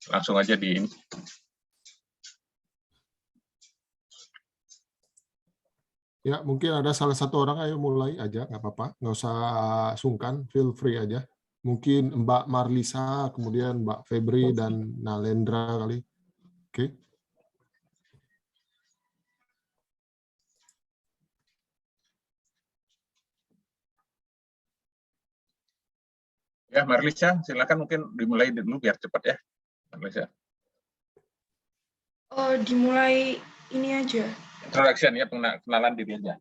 Langsung aja di ini. Ya, mungkin ada salah satu orang, ayo mulai aja, nggak apa-apa. Nggak usah sungkan, feel free aja. Mungkin Mbak Marlisa, kemudian Mbak Febri, dan Nalendra kali. Oke. Ya, Marlisa, silakan mungkin dimulai dulu biar cepat ya, Marlisa. Oh, dimulai ini aja. Introduction ya, kenalan diri aja.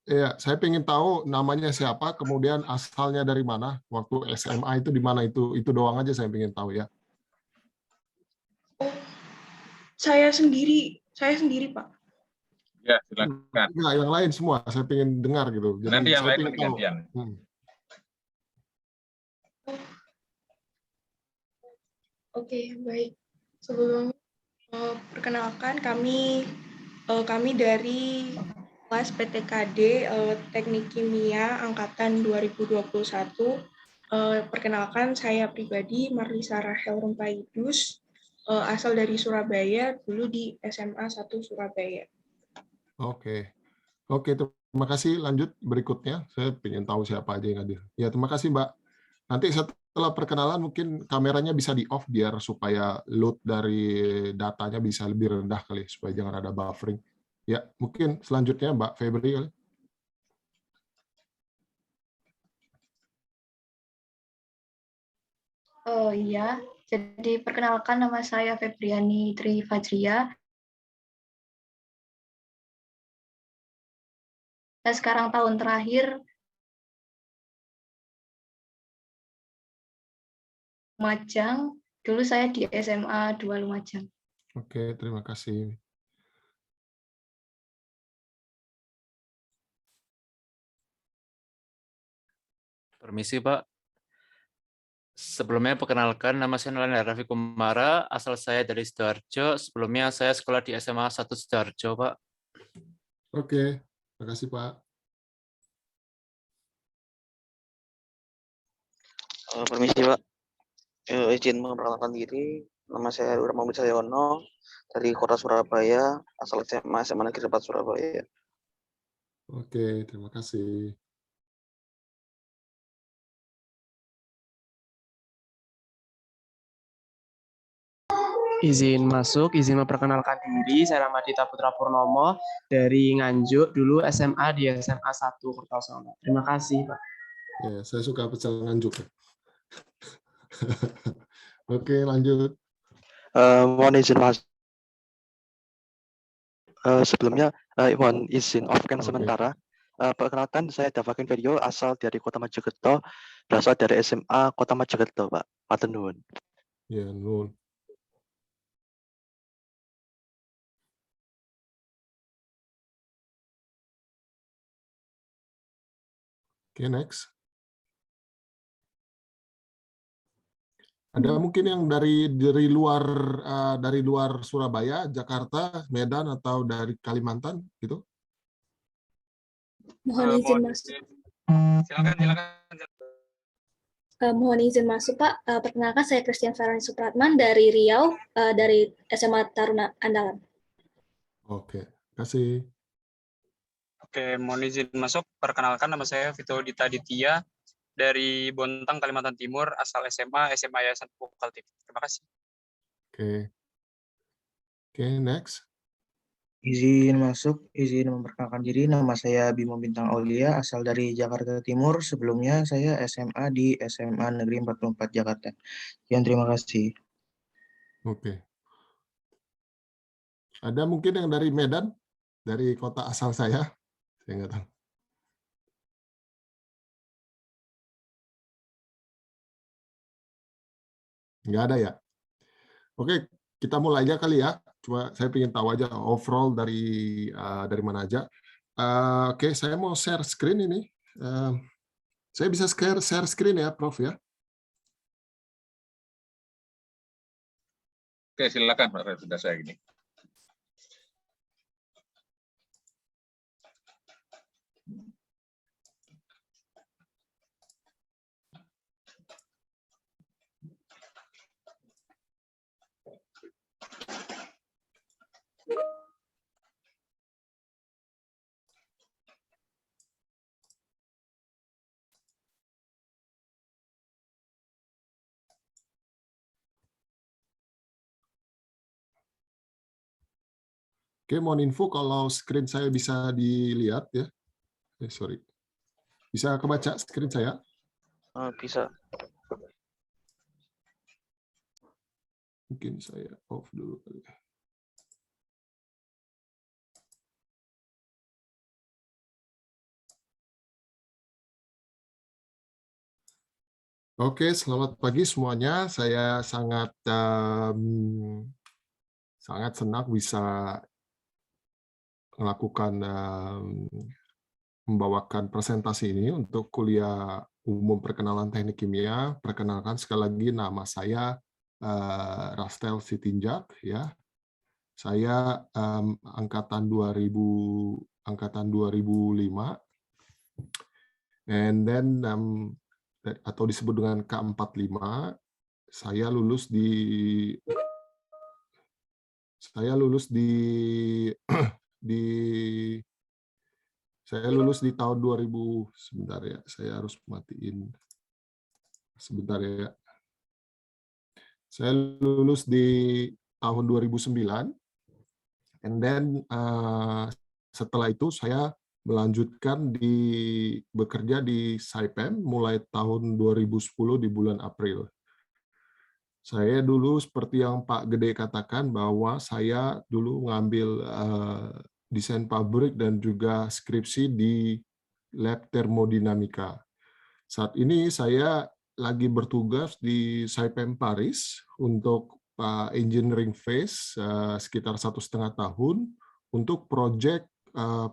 Ya, saya pengen tahu namanya siapa, kemudian asalnya dari mana, waktu SMA itu di mana itu doang aja saya pengen tahu ya. Oh, saya sendiri, Pak. Ya, silakan. Enggak, yang lain semua saya pengen dengar gitu. Jadi Nanti yang saya lain pengen nanti tahu. gantian. Oke, baik. Sebelum perkenalkan kami dari kelas PTKD Teknik Kimia angkatan 2021. Perkenalkan, saya pribadi Marlisa Rahel Rumpaidus, asal dari Surabaya, dulu di SMA 1 Surabaya. Oke, terima kasih. Lanjut berikutnya. Saya pengen tahu siapa aja yang hadir. Ya, terima kasih Mbak. Nanti setelah perkenalan mungkin kameranya bisa di off biar supaya load dari datanya bisa lebih rendah kali supaya jangan ada buffering. Ya, mungkin selanjutnya Mbak Febri kali. Oh iya, jadi perkenalkan nama saya Febriani Tri Fajria. Saya sekarang tahun terakhir Lumajang. Dulu saya di SMA 2 Lumajang. Oke, terima kasih. Permisi, Pak. Sebelumnya perkenalkan, nama saya Nalendra Raffi Kumara, asal saya dari Sidoarjo. Sebelumnya saya sekolah di SMA 1 Sidoarjo, Pak. Oke, terima kasih Pak. Permisi Pak, izin memperkenalkan diri. Nama saya Urma Wijayono dari Kota Surabaya, asal SMA Negeri 4 Surabaya. Oke, terima kasih. Izin masuk, izin memperkenalkan diri. Saya Ramadita Putra Purnomo dari Nganjuk, dulu SMA di SMA 1 Kertosono. Terima kasih, Pak. Ya, saya suka pecel Nganjuk. Oke, lanjut. Mohon izin Mas. Sebelumnya mohon izin off-cam sementara. Perkenalkan, saya Davakin Video, asal dari Kota Mojokerto, berasal dari SMA Kota Mojokerto, Pak. Matur nuwun. Ya, nuwun. Oke, next. Ada mungkin yang dari luar Surabaya, Jakarta, Medan, atau dari Kalimantan gitu? Mohon izin masuk. Silakan. Mohon izin masuk, Pak. Perkenalkan, saya Christian Farani Supratman dari Riau, dari SMA Taruna Andalan. Oke, kasih. Oke, mohon izin masuk. Perkenalkan, nama saya Vito Dita Ditya dari Bontang, Kalimantan Timur, asal SMA Yayasan Pupuk Kaltim. Terima kasih. Oke, next. Izin masuk, izin memperkenalkan diri. Nama saya Bimo Bintang Aulia, asal dari Jakarta Timur. Sebelumnya saya SMA di SMA Negeri 44 Jakarta. Sekian, terima kasih. Oke. Ada mungkin yang dari Medan, dari kota asal saya nggak tahu. Nggak ada ya? Oke, kita mulai aja kali ya. Cuma saya ingin tahu aja overall dari mana aja. Oke, saya mau share screen ini. Saya bisa share screen ya, Prof ya? Oke, silakan Pak, sudah saya gini. Oke, mohon info kalau screen saya bisa dilihat ya. Sorry. Bisa kebaca screen saya? Bisa. Mungkin saya off dulu kali ya. Oke, selamat pagi semuanya. Saya sangat senang bisa melakukan membawakan presentasi ini untuk kuliah umum perkenalan teknik kimia. Perkenalkan sekali lagi, nama saya Rastel Sitinjak, ya. Saya angkatan 2005, and then atau disebut dengan K45. Saya lulus di tahun 2000. Sebentar ya, saya harus matiin. Sebentar ya. Saya lulus di tahun 2009, and then setelah itu saya melanjutkan bekerja di Saipem mulai tahun 2010 di bulan April. Saya dulu seperti yang Pak Gede katakan bahwa saya dulu ngambil desain pabrik dan juga skripsi di lab termodinamika. Saat ini saya lagi bertugas di Saipem Paris untuk engineering phase sekitar 1,5 tahun untuk proyek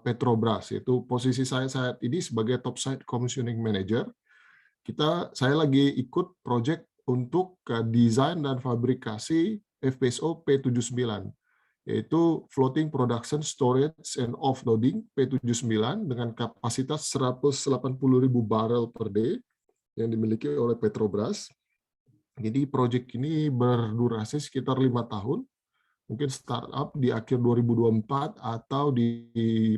Petrobras. Itu posisi saya saat ini sebagai topside commissioning manager. Saya lagi ikut proyek untuk desain dan fabrikasi FPSO P79, yaitu Floating Production Storage and Offloading P79 dengan kapasitas 180.000 barrel per day yang dimiliki oleh Petrobras. Jadi proyek ini berdurasi sekitar 5 tahun, mungkin startup di akhir 2024 atau di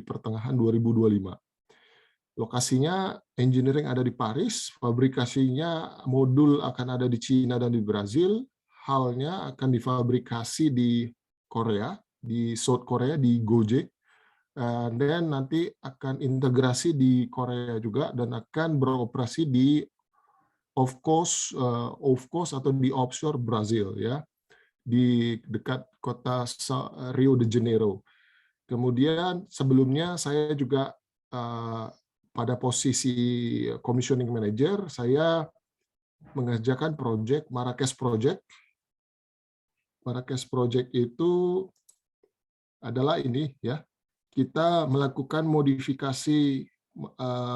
pertengahan 2025. Lokasinya engineering ada di Paris, fabrikasinya modul akan ada di Cina dan di Brazil, halnya akan difabrikasi di Korea, di South Korea, di Gojek, dan nanti akan integrasi di Korea juga, dan akan beroperasi di off coast atau di offshore Brazil, ya, di dekat kota Rio de Janeiro. Kemudian sebelumnya saya juga pada posisi commissioning manager, saya mengerjakan proyek Marrakesh Project. Marrakesh Project itu adalah ini, ya, kita melakukan modifikasi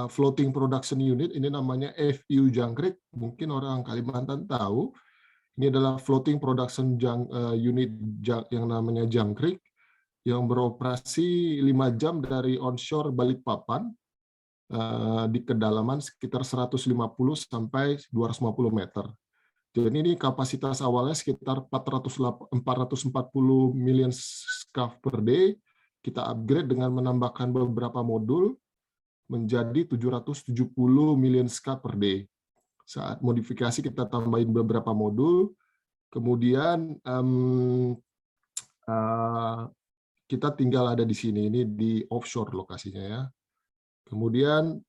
floating production unit, ini namanya FPU Jangkrik, mungkin orang Kalimantan tahu. Ini adalah floating production unit yang namanya Jangkrik, yang beroperasi 5 jam dari onshore Balikpapan di kedalaman sekitar 150 sampai 250 meter. Jadi ini kapasitas awalnya sekitar 440 million scaf per day. Kita upgrade dengan menambahkan beberapa modul menjadi 770 million scaf per day. Saat modifikasi kita tambahin beberapa modul, kemudian kita tinggal ada di sini, ini di offshore lokasinya, ya. Kemudian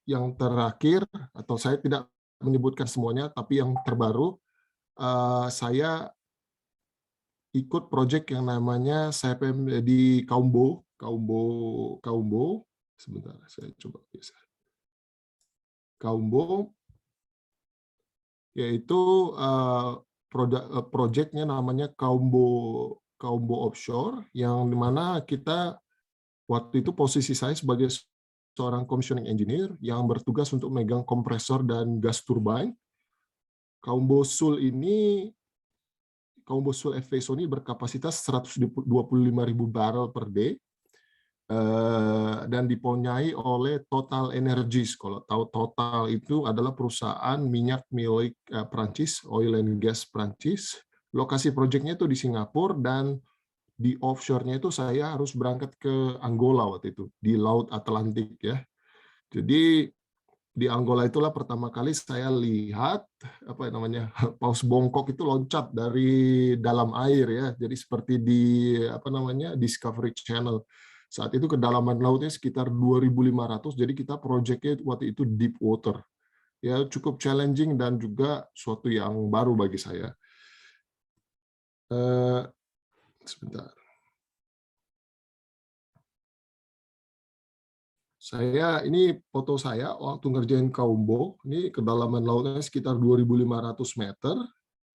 yang terakhir, atau saya tidak menyebutkan semuanya, tapi yang terbaru, saya ikut proyek yang namanya Saipem di Kaumbo. Sebentar, saya coba geser. Kaumbo, yaitu proyeknya namanya Kaumbo Offshore, yang dimana kita waktu itu posisi saya sebagai seorang commissioning engineer yang bertugas untuk megang kompresor dan gas turbine. Kaumbo Sul FPSO ini berkapasitas 125.000 barrel per day dan dipunyai oleh Total Energies. Kalau tahu Total itu adalah perusahaan minyak milik Prancis, oil and gas Prancis. Lokasi proyeknya itu di Singapura, dan di offshore-nya itu saya harus berangkat ke Angola waktu itu, di Laut Atlantik, ya. Jadi di Angola itulah pertama kali saya lihat apa namanya paus bongkok itu loncat dari dalam air ya. Jadi seperti di apa namanya Discovery Channel. Saat itu kedalaman lautnya sekitar 2.500. Jadi kita proyeknya waktu itu deep water. Ya cukup challenging dan juga suatu yang baru bagi saya. Sebentar. Ini foto saya waktu ngerjain Kaumbo. Ini kedalaman lautnya sekitar 2.500 meter.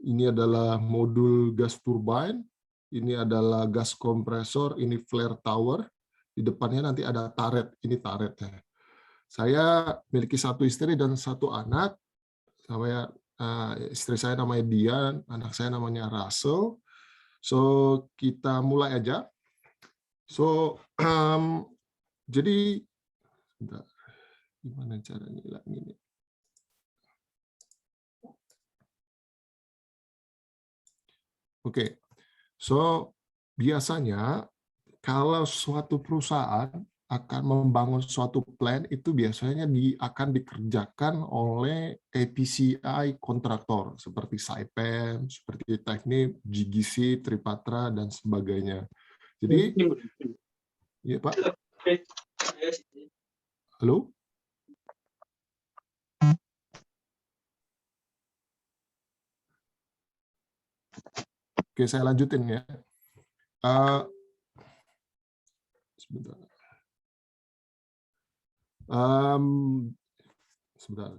Ini adalah modul gas turbine. Ini adalah gas kompresor. Ini flare tower. Di depannya nanti ada turret. Ini turretnya. Saya memiliki 1 istri dan 1 anak. Istri saya namanya Dian, anak saya namanya Russell. So kita mulai aja. So jadi bentar. Gimana caranya ini? Oke. So biasanya kalau suatu perusahaan akan membangun suatu plan itu biasanya akan dikerjakan oleh EPCI kontraktor seperti Saipem, seperti Teknip, GGC, Tripatra dan sebagainya. Jadi ya Pak. Halo? Oke, saya lanjutin ya. Sebentar. Sebentar.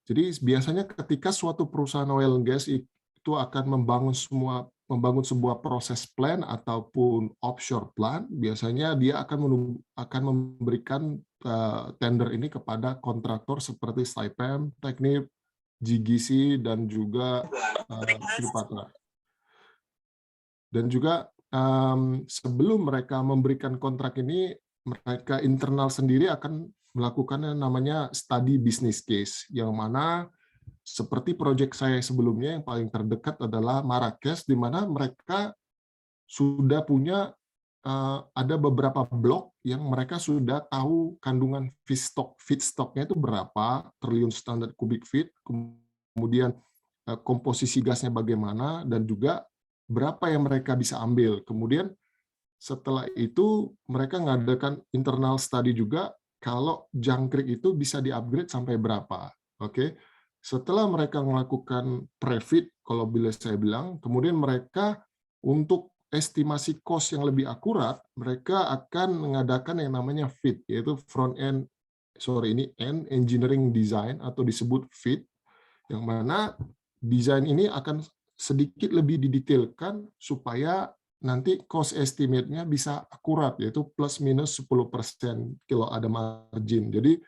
Jadi biasanya ketika suatu perusahaan oil and gas itu akan membangun sebuah proses plan ataupun offshore plan, biasanya dia akan memberikan tender ini kepada kontraktor seperti Saipem, Teknip, GGC dan juga Tripatra. Dan juga sebelum mereka memberikan kontrak ini, mereka internal sendiri akan melakukan yang namanya study business case, yang mana seperti proyek saya sebelumnya yang paling terdekat adalah Marrakesh, di mana mereka sudah punya ada beberapa blok yang mereka sudah tahu kandungan feedstocknya itu berapa triliun standar kubik feet, kemudian komposisi gasnya bagaimana, dan juga berapa yang mereka bisa ambil. Kemudian setelah itu mereka mengadakan internal study juga kalau jangkrik itu bisa di-upgrade sampai berapa. Oke. Setelah mereka melakukan pre-FEED, kalau boleh saya bilang, kemudian mereka untuk estimasi cost yang lebih akurat, mereka akan mengadakan yang namanya FEED, yaitu end engineering design atau disebut FEED, yang mana desain ini akan sedikit lebih didetailkan supaya nanti cost estimate-nya bisa akurat, yaitu plus minus 10% kalau ada margin. Jadi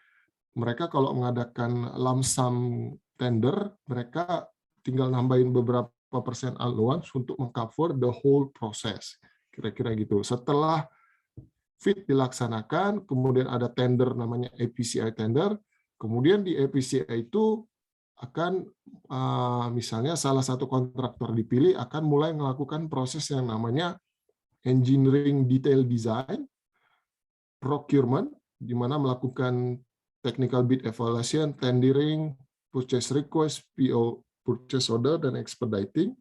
mereka kalau mengadakan lump sum tender, mereka tinggal nambahin beberapa persen allowance untuk mengcover the whole process. Kira-kira gitu. Setelah FEED dilaksanakan, kemudian ada tender namanya EPCI tender, kemudian di EPCI itu akan misalnya salah satu kontraktor dipilih akan mulai melakukan proses yang namanya engineering detail design, procurement, di mana melakukan technical bid evaluation, tendering, purchase request, PO, purchase order, dan expediting.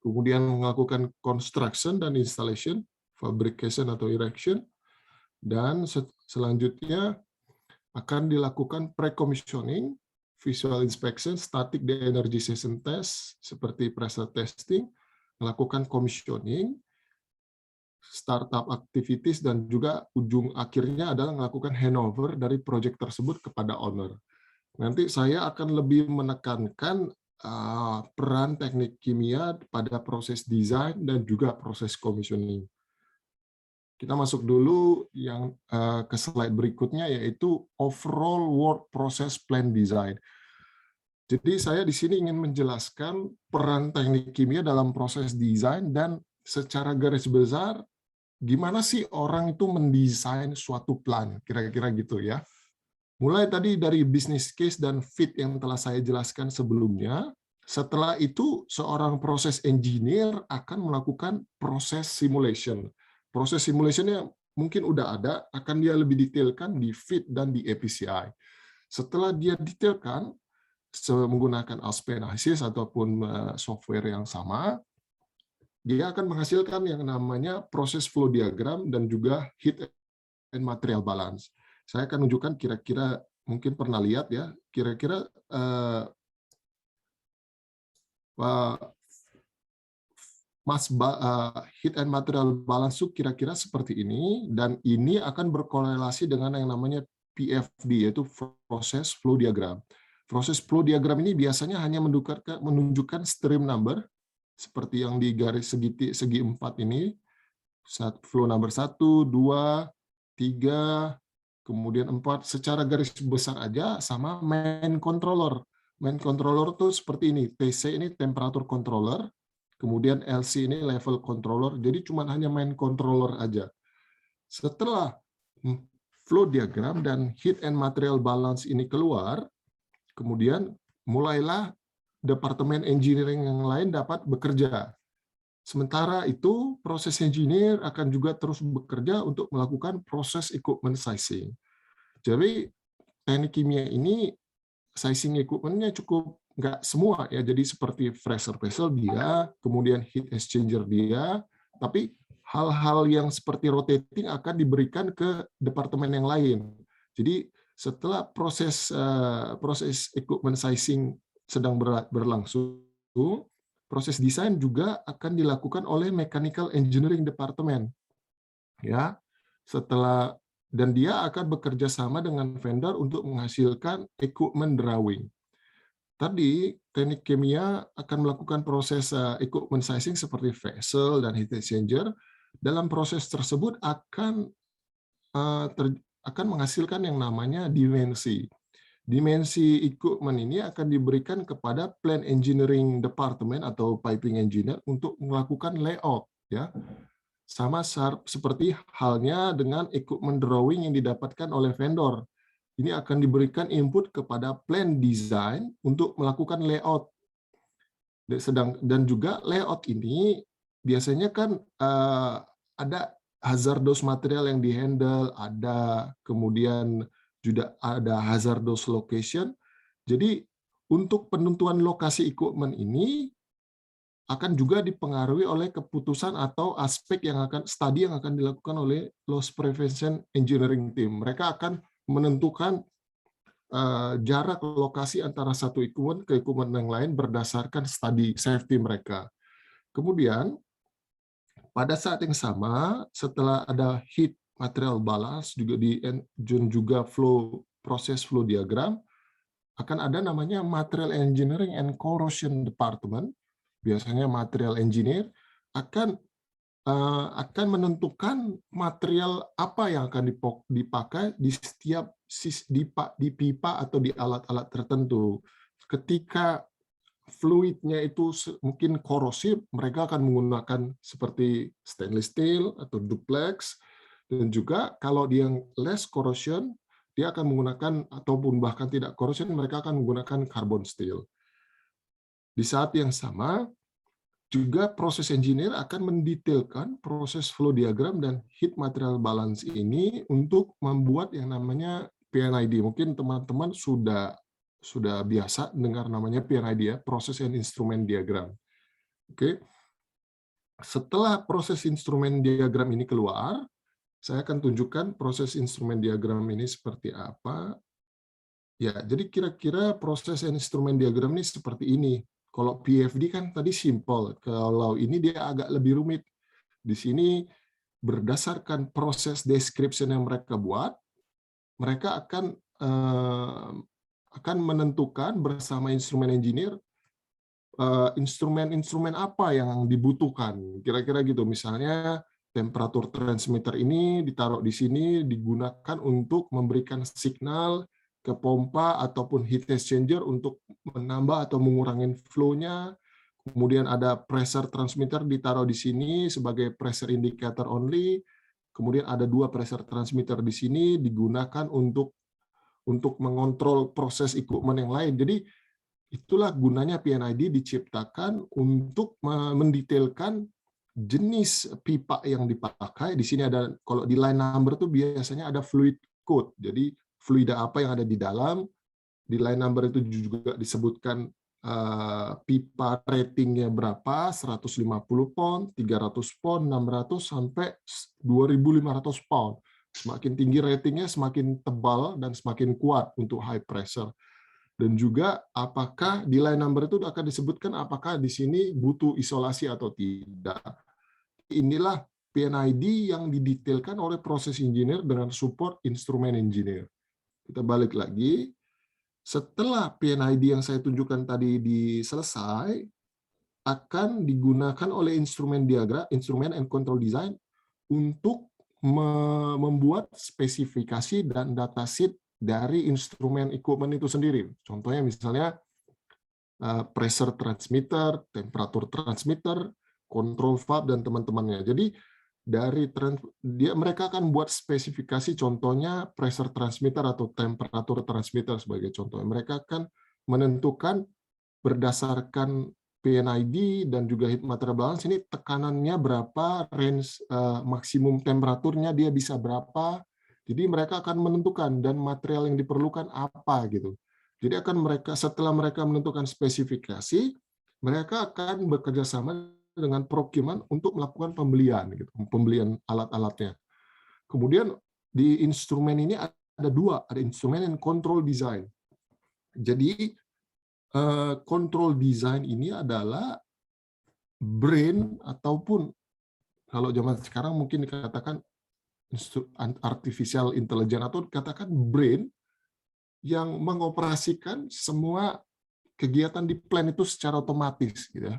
Kemudian melakukan construction dan installation, fabrication atau erection, dan selanjutnya akan dilakukan pre-commissioning, visual inspection, static de-energization test, seperti pressure testing, melakukan commissioning, startup activities, dan juga ujung akhirnya adalah melakukan handover dari proyek tersebut kepada owner. Nanti saya akan lebih menekankan peran teknik kimia pada proses desain dan juga proses commissioning. Kita masuk dulu yang ke slide berikutnya, yaitu overall work process plan design. Jadi saya di sini ingin menjelaskan peran teknik kimia dalam proses desain dan secara garis besar gimana sih orang itu mendesain suatu plan, kira-kira gitu ya. Mulai tadi dari business case dan fit yang telah saya jelaskan sebelumnya. Setelah itu seorang proses engineer akan melakukan proses simulation. Proses simulationnya mungkin udah ada, akan dia lebih detailkan di FEED dan di EPCI. setelah dia detailkan menggunakan ASP.NET ataupun software yang sama, dia akan menghasilkan yang namanya proses flow diagram dan juga heat and material balance. Saya akan tunjukkan kira-kira, mungkin pernah lihat ya, kira-kira heat and material balance itu kira-kira seperti ini, dan ini akan berkorelasi dengan yang namanya PFD, yaitu proses flow diagram. Proses flow diagram ini biasanya hanya menunjukkan stream number, seperti yang di garis segi 4 ini, flow number 1, 2, 3, kemudian 4, secara garis besar aja, sama main controller. Main controller itu seperti ini, TC ini temperature controller, kemudian LC ini level controller, jadi cuma hanya main controller aja. Setelah flow diagram dan heat and material balance ini keluar, kemudian mulailah departemen engineering yang lain dapat bekerja. Sementara itu, proses engineer akan juga terus bekerja untuk melakukan proses equipment sizing. Jadi, teknik kimia ini, sizing equipment-nya cukup nggak semua ya, jadi seperti pressure vessel dia, kemudian heat exchanger dia, tapi hal-hal yang seperti rotating akan diberikan ke departemen yang lain. Jadi setelah proses equipment sizing sedang berlangsung, proses desain juga akan dilakukan oleh mechanical engineering department. Ya, dan dia akan bekerja sama dengan vendor untuk menghasilkan equipment drawing. Tadi teknik kimia akan melakukan proses equipment sizing seperti vessel dan heat exchanger. Dalam proses tersebut akan menghasilkan yang namanya dimensi. Dimensi equipment ini akan diberikan kepada plant engineering department atau piping engineer untuk melakukan layout, ya. Sama seperti halnya dengan equipment drawing yang didapatkan oleh vendor. Ini akan diberikan input kepada plan design untuk melakukan layout. Dan juga layout ini biasanya kan ada hazardous material yang dihandle, ada kemudian juga ada hazardous location. Jadi untuk penentuan lokasi equipment ini akan juga dipengaruhi oleh keputusan atau aspek yang studi yang akan dilakukan oleh loss prevention engineering team. Mereka akan menentukan jarak lokasi antara satu equipment ke equipment yang lain berdasarkan studi safety mereka. Kemudian pada saat yang sama, setelah ada heat material balance juga proses flow diagram, akan ada namanya material engineering and corrosion department. Biasanya material engineer akan menentukan material apa yang akan dipakai di setiap di pipa atau di alat-alat tertentu. Ketika fluidnya itu mungkin korosif, mereka akan menggunakan seperti stainless steel atau duplex, dan juga kalau dia yang less corrosion, dia akan menggunakan, ataupun bahkan tidak corrosion, mereka akan menggunakan carbon steel. Di saat yang sama, juga proses engineer akan mendetailkan proses flow diagram dan heat material balance ini untuk membuat yang namanya PNID. Mungkin teman-teman sudah biasa dengar namanya PNID ya, Process and Instrument Diagram. Oke. Setelah proses instrumen diagram ini keluar, saya akan tunjukkan proses instrumen diagram ini seperti apa. Ya, jadi kira-kira proses instrumen diagram ini seperti ini. Kalau PFD kan tadi simple, kalau ini dia agak lebih rumit. Di sini berdasarkan proses description yang mereka buat, mereka akan menentukan bersama instrumen engineer instrumen apa yang dibutuhkan. Kira-kira gitu. Misalnya temperatur transmitter ini ditaruh di sini digunakan untuk memberikan signal ke pompa ataupun heat exchanger untuk menambah atau mengurangi flow-nya. Kemudian ada pressure transmitter ditaruh di sini sebagai pressure indicator only. Kemudian ada 2 pressure transmitter di sini digunakan untuk mengontrol proses equipment yang lain. Jadi itulah gunanya PNID diciptakan untuk mendetailkan jenis pipa yang dipakai. Di sini ada, kalau di line number tuh biasanya ada fluid code. Jadi fluida apa yang ada di dalam, Di line number itu juga disebutkan pipa ratingnya berapa, 150 pound, 300 pound, 600 sampai 2.500 pound. Semakin tinggi ratingnya semakin tebal dan semakin kuat untuk high pressure. Dan juga apakah di line number itu akan disebutkan apakah di sini butuh isolasi atau tidak. Inilah PNID yang didetailkan oleh proses engineer dengan support instrumen engineer. Kita balik lagi. Setelah PNID yang saya tunjukkan tadi selesai, akan digunakan oleh instrumen diagram, instrumen and control design untuk membuat spesifikasi dan datasheet dari instrumen equipment itu sendiri. Contohnya misalnya pressure transmitter, temperatur transmitter, control valve, dan teman-temannya. Jadi mereka akan buat spesifikasi, contohnya pressure transmitter atau temperatur transmitter sebagai contoh. Mereka akan menentukan berdasarkan PNID dan juga heat material balance, ini tekanannya berapa, range maksimum temperaturnya dia bisa berapa. Jadi mereka akan menentukan dan material yang diperlukan apa gitu. Jadi setelah mereka menentukan spesifikasi, mereka akan bekerja sama dengan procurement untuk melakukan pembelian gitu, pembelian alat-alatnya. Kemudian di instrumen ini ada dua, ada instrumen and control design. Jadi control design ini adalah brain ataupun kalau zaman sekarang mungkin dikatakan artificial intelligence atau dikatakan brain yang mengoperasikan semua kegiatan di plant itu secara otomatis gitu ya.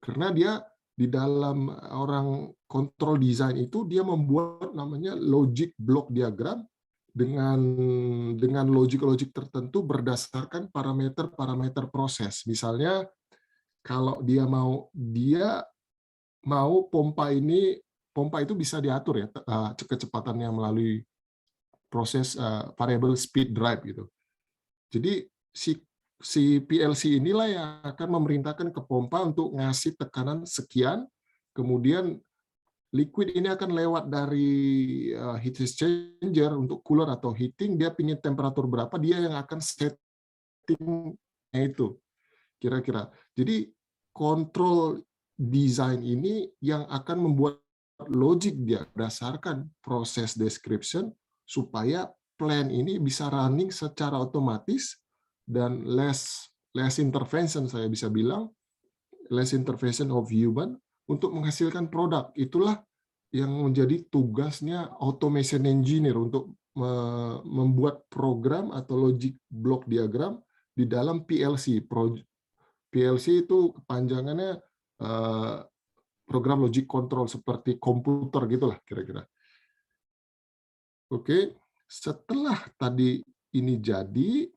Karena dia di dalam orang control design itu dia membuat namanya logic block diagram dengan logik-logik tertentu berdasarkan parameter-parameter proses. Misalnya kalau dia mau pompa itu bisa diatur ya kecepatannya melalui proses variable speed drive gitu. Jadi si PLC inilah yang akan memerintahkan ke pompa untuk ngasih tekanan sekian, kemudian liquid ini akan lewat dari heat exchanger untuk cooler atau heating, dia pingin temperatur berapa, dia yang akan settingnya itu, kira-kira. Jadi control design ini yang akan membuat logic dia berdasarkan proses description, supaya plan ini bisa running secara otomatis, dan less intervention, saya bisa bilang, less intervention of human, untuk menghasilkan produk. Itulah yang menjadi tugasnya automation engineer untuk membuat program atau logic block diagram di dalam PLC. PLC itu kepanjangannya program logic control, seperti komputer gitulah kira-kira. Oke, setelah tadi ini jadi,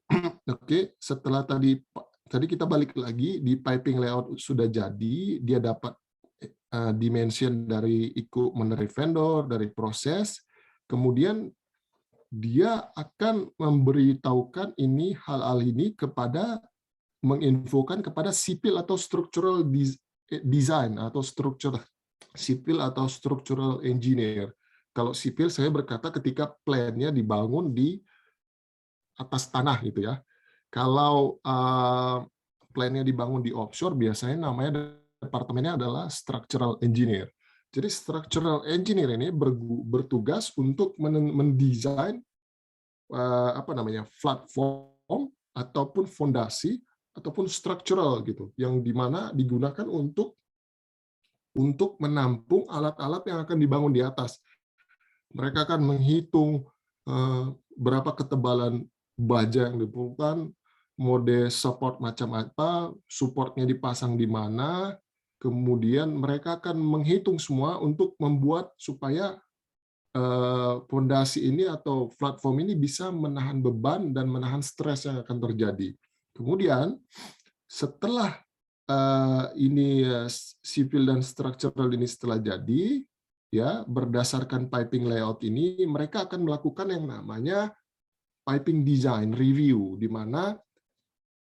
oke, setelah tadi kita balik lagi di piping layout sudah jadi, dia dapat dimension dari equipment dari vendor, dari proses, kemudian dia akan memberitahukan hal-hal ini menginfokan kepada sipil atau structural design atau sipil atau structural engineer. Kalau sipil saya berkata ketika plan-nya dibangun di atas tanah gitu ya. Kalau plan-nya dibangun di offshore, biasanya namanya departemennya adalah structural engineer. Jadi structural engineer ini bertugas untuk mendesain platform ataupun fondasi ataupun structural gitu, yang dimana digunakan untuk menampung alat-alat yang akan dibangun di atas. Mereka akan menghitung berapa ketebalan baja yang diperlukan, mode support macam apa, supportnya dipasang di mana. Kemudian mereka akan menghitung semua untuk membuat supaya fondasi ini atau platform ini bisa menahan beban dan menahan stres yang akan terjadi. Kemudian setelah sipil dan structural ini setelah jadi, ya berdasarkan piping layout ini, mereka akan melakukan yang namanya piping design review, di mana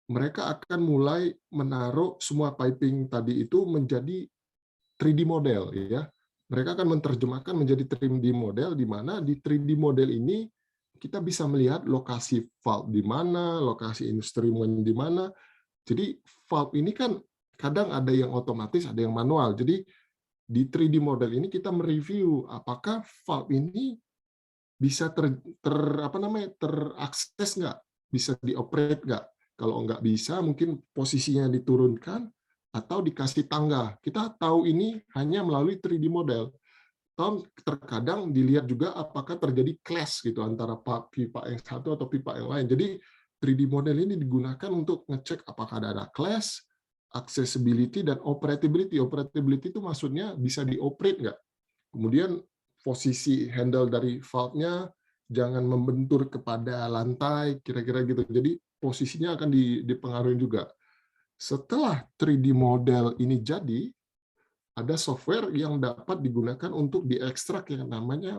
mereka akan mulai menaruh semua piping tadi itu menjadi 3D model, ya. Mereka akan menerjemahkan menjadi 3D model, di mana di 3D model ini kita bisa melihat lokasi valve di mana, lokasi instrumen di mana. Jadi valve ini kan kadang ada yang otomatis, ada yang manual. Jadi di 3D model ini kita mereview apakah valve ini bisa terakses nggak, bisa dioperate nggak. Kalau nggak bisa, mungkin posisinya diturunkan atau dikasih tangga. Kita tahu ini hanya melalui 3D model. Terkadang dilihat juga apakah terjadi clash gitu antara pipa yang satu atau pipa yang lain. Jadi 3D model ini digunakan untuk ngecek apakah ada clash, accessibility, dan operability. Operability itu maksudnya bisa dioperate nggak. Kemudian posisi handle dari valve-nya jangan membentur kepada lantai, kira-kira gitu. Jadi posisinya akan dipengaruhi juga. Setelah 3D model ini jadi, ada software yang dapat digunakan untuk diekstrak yang namanya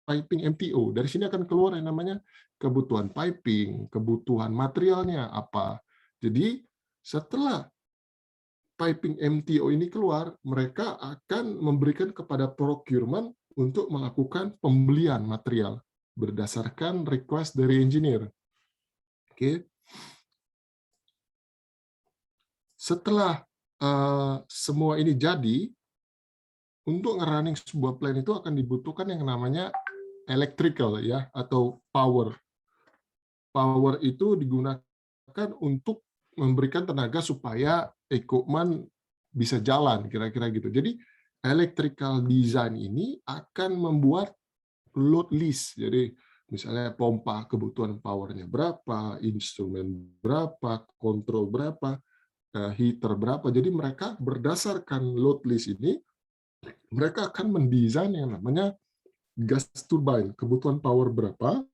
piping MTO. Dari sini akan keluar yang namanya kebutuhan piping, kebutuhan materialnya apa. Jadi setelah piping MTO ini keluar, mereka akan memberikan kepada procurement untuk melakukan pembelian material berdasarkan request dari engineer. Oke. Setelah semua ini jadi, untuk nge-running sebuah plan itu akan dibutuhkan yang namanya electrical ya atau power. Power itu digunakan untuk memberikan tenaga supaya equipment bisa jalan, kira-kira gitu. Jadi electrical design ini akan membuat load list. Jadi misalnya pompa kebutuhan powernya berapa, instrumen berapa, kontrol berapa, heater berapa. Jadi mereka berdasarkan load list ini, mereka akan mendesain yang namanya gas turbine, kebutuhan power berapa.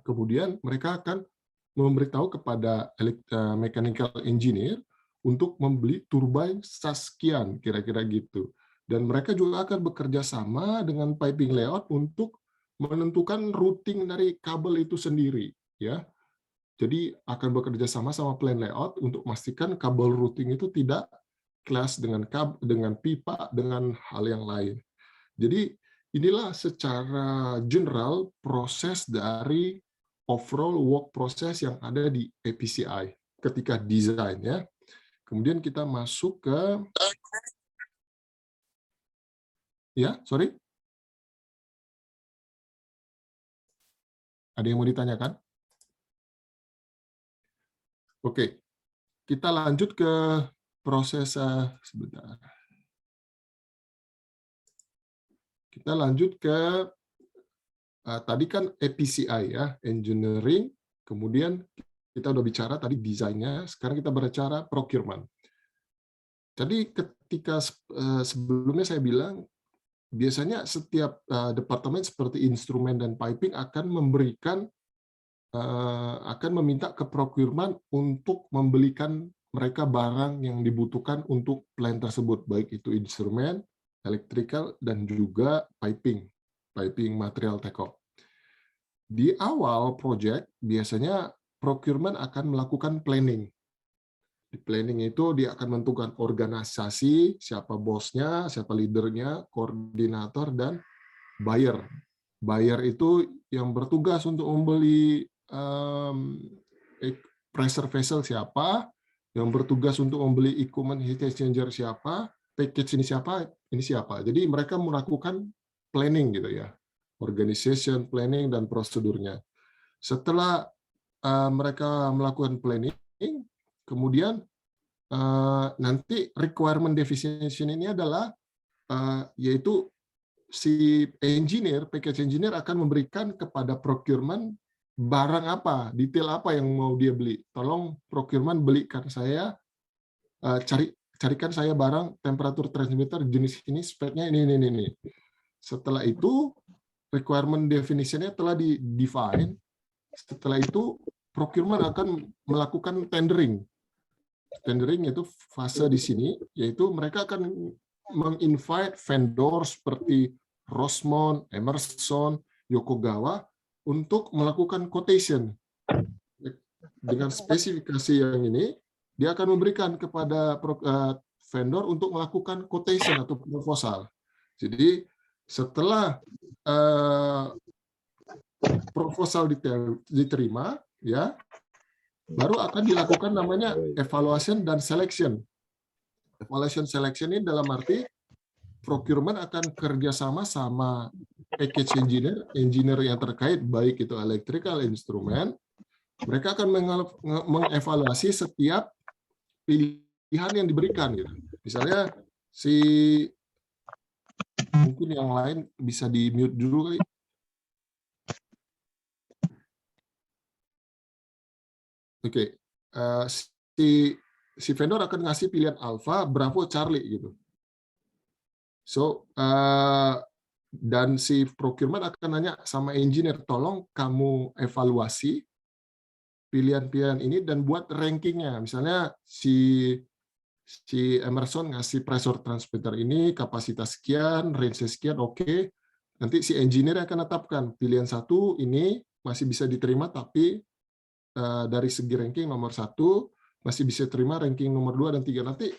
Kemudian mereka akan memberitahu kepada mechanical engineer untuk membeli turbine sekian, kira-kira gitu. Dan mereka juga akan bekerja sama dengan piping layout untuk menentukan routing dari kabel itu sendiri, ya. Jadi akan bekerja sama plan layout untuk memastikan kabel routing itu tidak clash dengan pipa, dengan hal yang lain. Jadi inilah secara general proses dari overall work process yang ada di APCI ketika desain ya. Kemudian kita masuk ke sorry. Ada yang mau ditanyakan? Oke, kita lanjut ke proses sebentar. Kita lanjut ke tadi kan APCI ya, engineering, kemudian kita udah bicara tadi desainnya, sekarang kita berbicara procurement. Tadi ketika sebelumnya saya bilang biasanya setiap departemen seperti instrumen dan piping akan meminta ke procurement untuk membelikan mereka barang yang dibutuhkan untuk plan tersebut, baik itu instrumen, electrical, dan juga piping material take-off. Di awal project, biasanya procurement akan melakukan planning. Di planning itu dia akan menentukan organisasi, siapa bosnya, siapa leadernya, koordinator, dan buyer. Buyer itu yang bertugas untuk membeli pressure vessel siapa, yang bertugas untuk membeli equipment heat exchanger siapa, package ini siapa. Jadi mereka melakukan planning gitu ya, organization, planning, dan prosedurnya. Setelah mereka melakukan planning, kemudian nanti requirement definition ini adalah yaitu si package engineer akan memberikan kepada procurement barang apa, detail apa yang mau dia beli. Tolong procurement belikan saya, carikan saya barang temperatur transmitter jenis ini, speknya ini. Setelah itu, requirement definition-nya telah di-define. Setelah itu, procurement akan melakukan tendering. Tendering itu fase di sini, yaitu mereka akan menginvite vendor seperti Rossmann, Emerson, Yokogawa untuk melakukan quotation. Dengan spesifikasi yang ini, dia akan memberikan kepada vendor untuk melakukan quotation atau proposal. Jadi setelah proposal diterima, ya, baru akan dilakukan namanya evaluation dan selection. Evaluation selection ini dalam arti procurement akan kerjasama sama package engineer yang terkait, baik itu electrical instrument. Mereka akan mengevaluasi setiap pilihan yang diberikan. Gitu. Misalnya mungkin yang lain bisa di mute dulu kali. Oke, si vendor akan ngasih pilihan Alpha, Bravo, Charlie gitu. So, dan si procurement akan nanya sama engineer, tolong kamu evaluasi pilihan-pilihan ini dan buat rankingnya. Misalnya si Emerson ngasih pressure transmitter ini, kapasitas sekian, range sekian, oke. Nanti si engineer akan tetapkan pilihan satu ini masih bisa diterima, tapi dari segi ranking nomor 1 masih bisa terima ranking nomor 2 dan 3. Nanti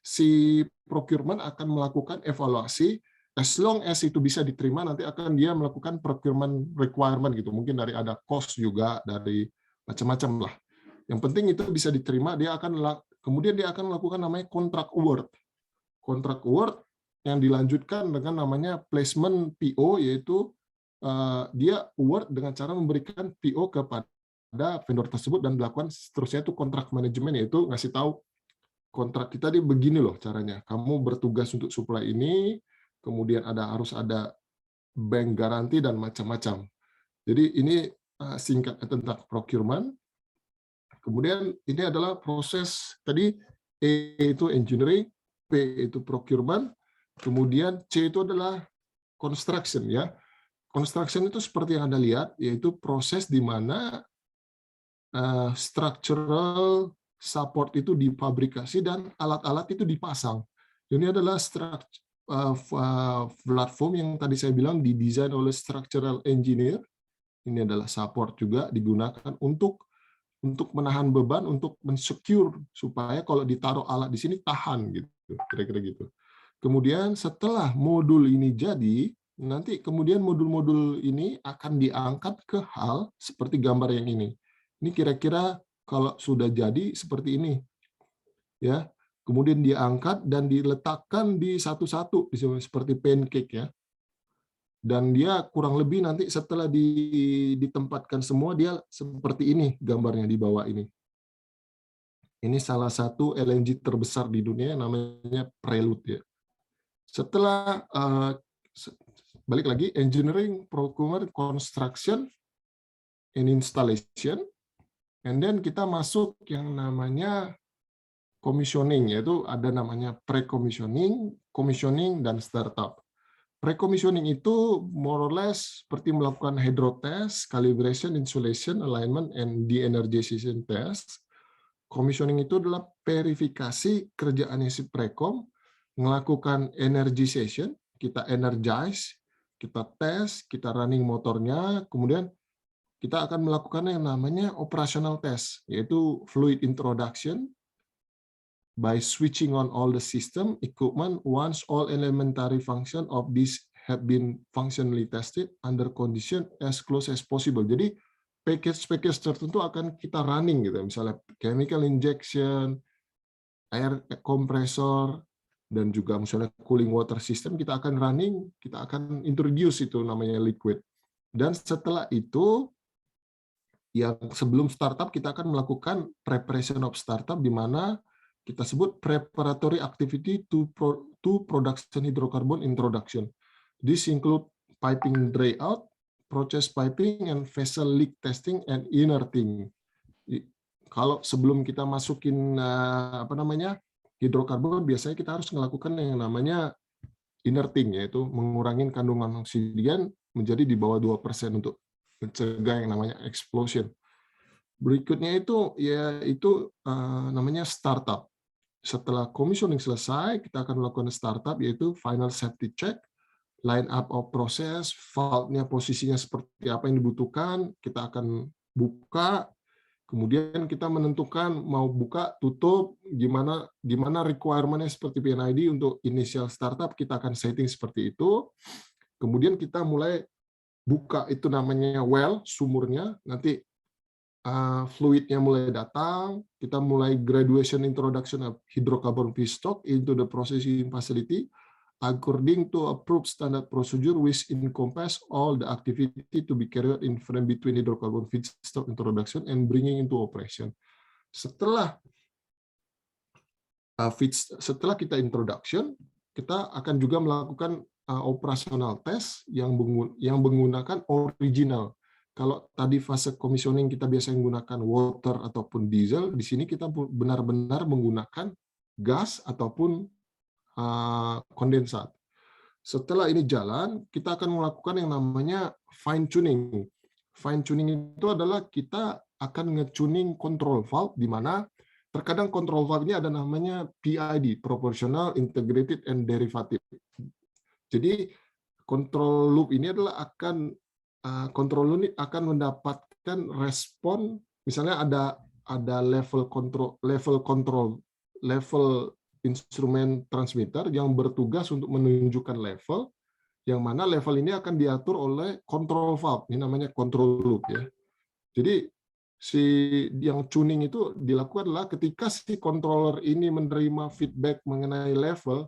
si procurement akan melakukan evaluasi, as long as itu bisa diterima, nanti akan dia melakukan procurement requirement gitu. Mungkin dari ada cost juga, dari macam-macam lah. Yang penting itu bisa diterima, kemudian dia akan melakukan namanya contract award. Contract award yang dilanjutkan dengan namanya placement PO, yaitu dia award dengan cara memberikan PO kepada vendor tersebut dan melakukan seterusnya itu kontrak manajemen, yaitu ngasih tahu kontrak kita dia begini loh caranya. Kamu bertugas untuk supply ini, kemudian harus ada bank garanti dan macam-macam. Jadi ini singkatnya tentang procurement. Kemudian ini adalah proses tadi, E itu engineering, P itu procurement, kemudian C itu adalah construction ya. Construction itu seperti yang Anda lihat, yaitu proses di mana structural support itu difabrikasi dan alat-alat itu dipasang. Ini adalah platform yang tadi saya bilang didesain oleh structural engineer. Ini adalah support juga digunakan untuk menahan beban, untuk mensecure supaya kalau ditaruh alat di sini tahan gitu, kira-kira gitu. Kemudian setelah modul ini jadi, nanti kemudian modul-modul ini akan diangkat ke hal seperti gambar yang ini. Ini kira-kira kalau sudah jadi seperti ini, ya. Kemudian diangkat dan diletakkan di satu-satu seperti pancake ya. Dan dia kurang lebih nanti setelah ditempatkan semua dia seperti ini gambarnya di bawah ini. Ini salah satu LNG terbesar di dunia namanya Prelude ya. Setelah balik lagi engineering, procurement, construction, and installation. And then kita masuk yang namanya commissioning, yaitu ada namanya pre-commissioning, commissioning, dan startup. Pre-commissioning itu more or less seperti melakukan hydro test, calibration, insulation, alignment, and de-energization test. Commissioning itu adalah verifikasi kerjaannya si precom, melakukan energization, kita energize, kita tes, kita running motornya, kemudian kita akan melakukan yang namanya operational test, yaitu fluid introduction by switching on all the system, equipment, once all elementary function of this have been functionally tested under condition as close as possible. Jadi package tertentu akan kita running gitu, misalnya chemical injection, air compressor, dan juga misalnya cooling water system kita akan running, kita akan introduce itu namanya liquid. Dan setelah itu yang sebelum startup kita akan melakukan preparation of startup di mana kita sebut preparatory activity to production hydrocarbon introduction. This include piping dry out, process piping, and vessel leak testing and inerting. Kalau sebelum kita masukin hidrokarbon, biasanya kita harus melakukan yang namanya inerting, yaitu mengurangi kandungan oksigen menjadi di bawah 2% untuk mencegah yang namanya explosion. Berikutnya itu yaitu namanya startup. Setelah commissioning selesai, kita akan melakukan startup, yaitu final safety check, line up of process, valve-nya posisinya seperti apa yang dibutuhkan, kita akan buka, kemudian kita menentukan mau buka, tutup, gimana requirement-nya seperti PNID untuk initial startup, kita akan setting seperti itu. Kemudian kita mulai buka itu namanya well, sumurnya, nanti fluidnya mulai datang, kita mulai graduation introduction of hydrocarbon feedstock into the processing facility according to approved standard procedure which encompass all the activity to be carried in frame between hydrocarbon feedstock introduction and bringing into operation. Setelah kita introduction, kita akan juga melakukan operational test yang menggunakan original. Kalau tadi fase commissioning kita biasanya menggunakan water ataupun diesel, di sini kita benar-benar menggunakan gas ataupun kondensat. Setelah ini jalan, kita akan melakukan yang namanya fine tuning. Fine tuning itu adalah kita akan nge-tuning control valve, di mana terkadang control valve ini ada namanya PID, Proportional, Integrated, and Derivative. Jadi control loop ini adalah control loop ini akan mendapatkan respon, misalnya ada level instrumen transmitter yang bertugas untuk menunjukkan level, yang mana level ini akan diatur oleh control valve, ini namanya control loop ya. Jadi yang tuning itu dilakukan adalah ketika si controller ini menerima feedback mengenai level,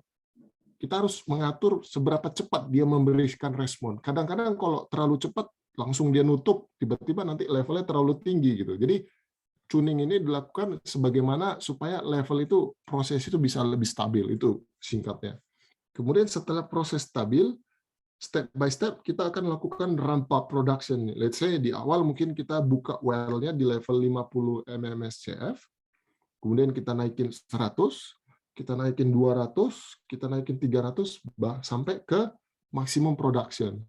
kita harus mengatur seberapa cepat dia memberikan respon. Kadang-kadang kalau terlalu cepat langsung dia nutup, tiba-tiba nanti levelnya terlalu tinggi gitu. Jadi tuning ini dilakukan sebagaimana supaya level itu, proses itu bisa lebih stabil, itu singkatnya. Kemudian setelah proses stabil, step by step kita akan lakukan ramp up production. Let's say di awal mungkin kita buka well-nya di level 50 mmscf, kemudian kita naikin 100, kita naikin 200, kita naikin 300, sampai ke maksimum production.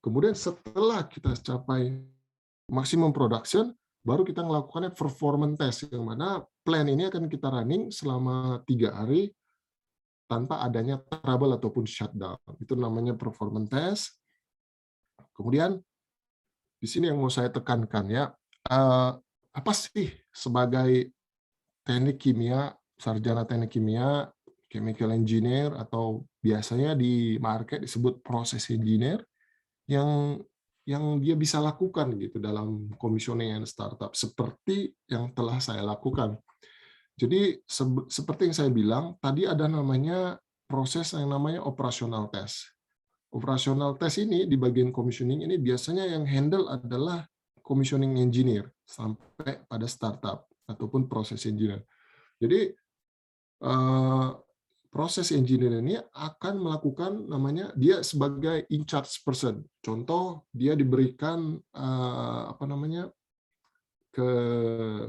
Kemudian setelah kita capai maksimum production, baru kita melakukan performance test, yang mana plan ini akan kita running selama 3 hari tanpa adanya trouble ataupun shutdown. Itu namanya performance test. Kemudian di sini yang mau saya tekankan ya, apa sih sebagai teknik kimia, sarjana teknik kimia, chemical engineer, atau biasanya di market disebut process engineer, yang dia bisa lakukan gitu dalam commissioning and startup, seperti yang telah saya lakukan. Jadi seperti yang saya bilang tadi, ada namanya proses yang namanya operational test. Operational test ini di bagian commissioning ini biasanya yang handle adalah commissioning engineer sampai pada startup ataupun proses engineer. Jadi proses engineer ini akan melakukan namanya, dia sebagai in charge person. Contoh, dia diberikan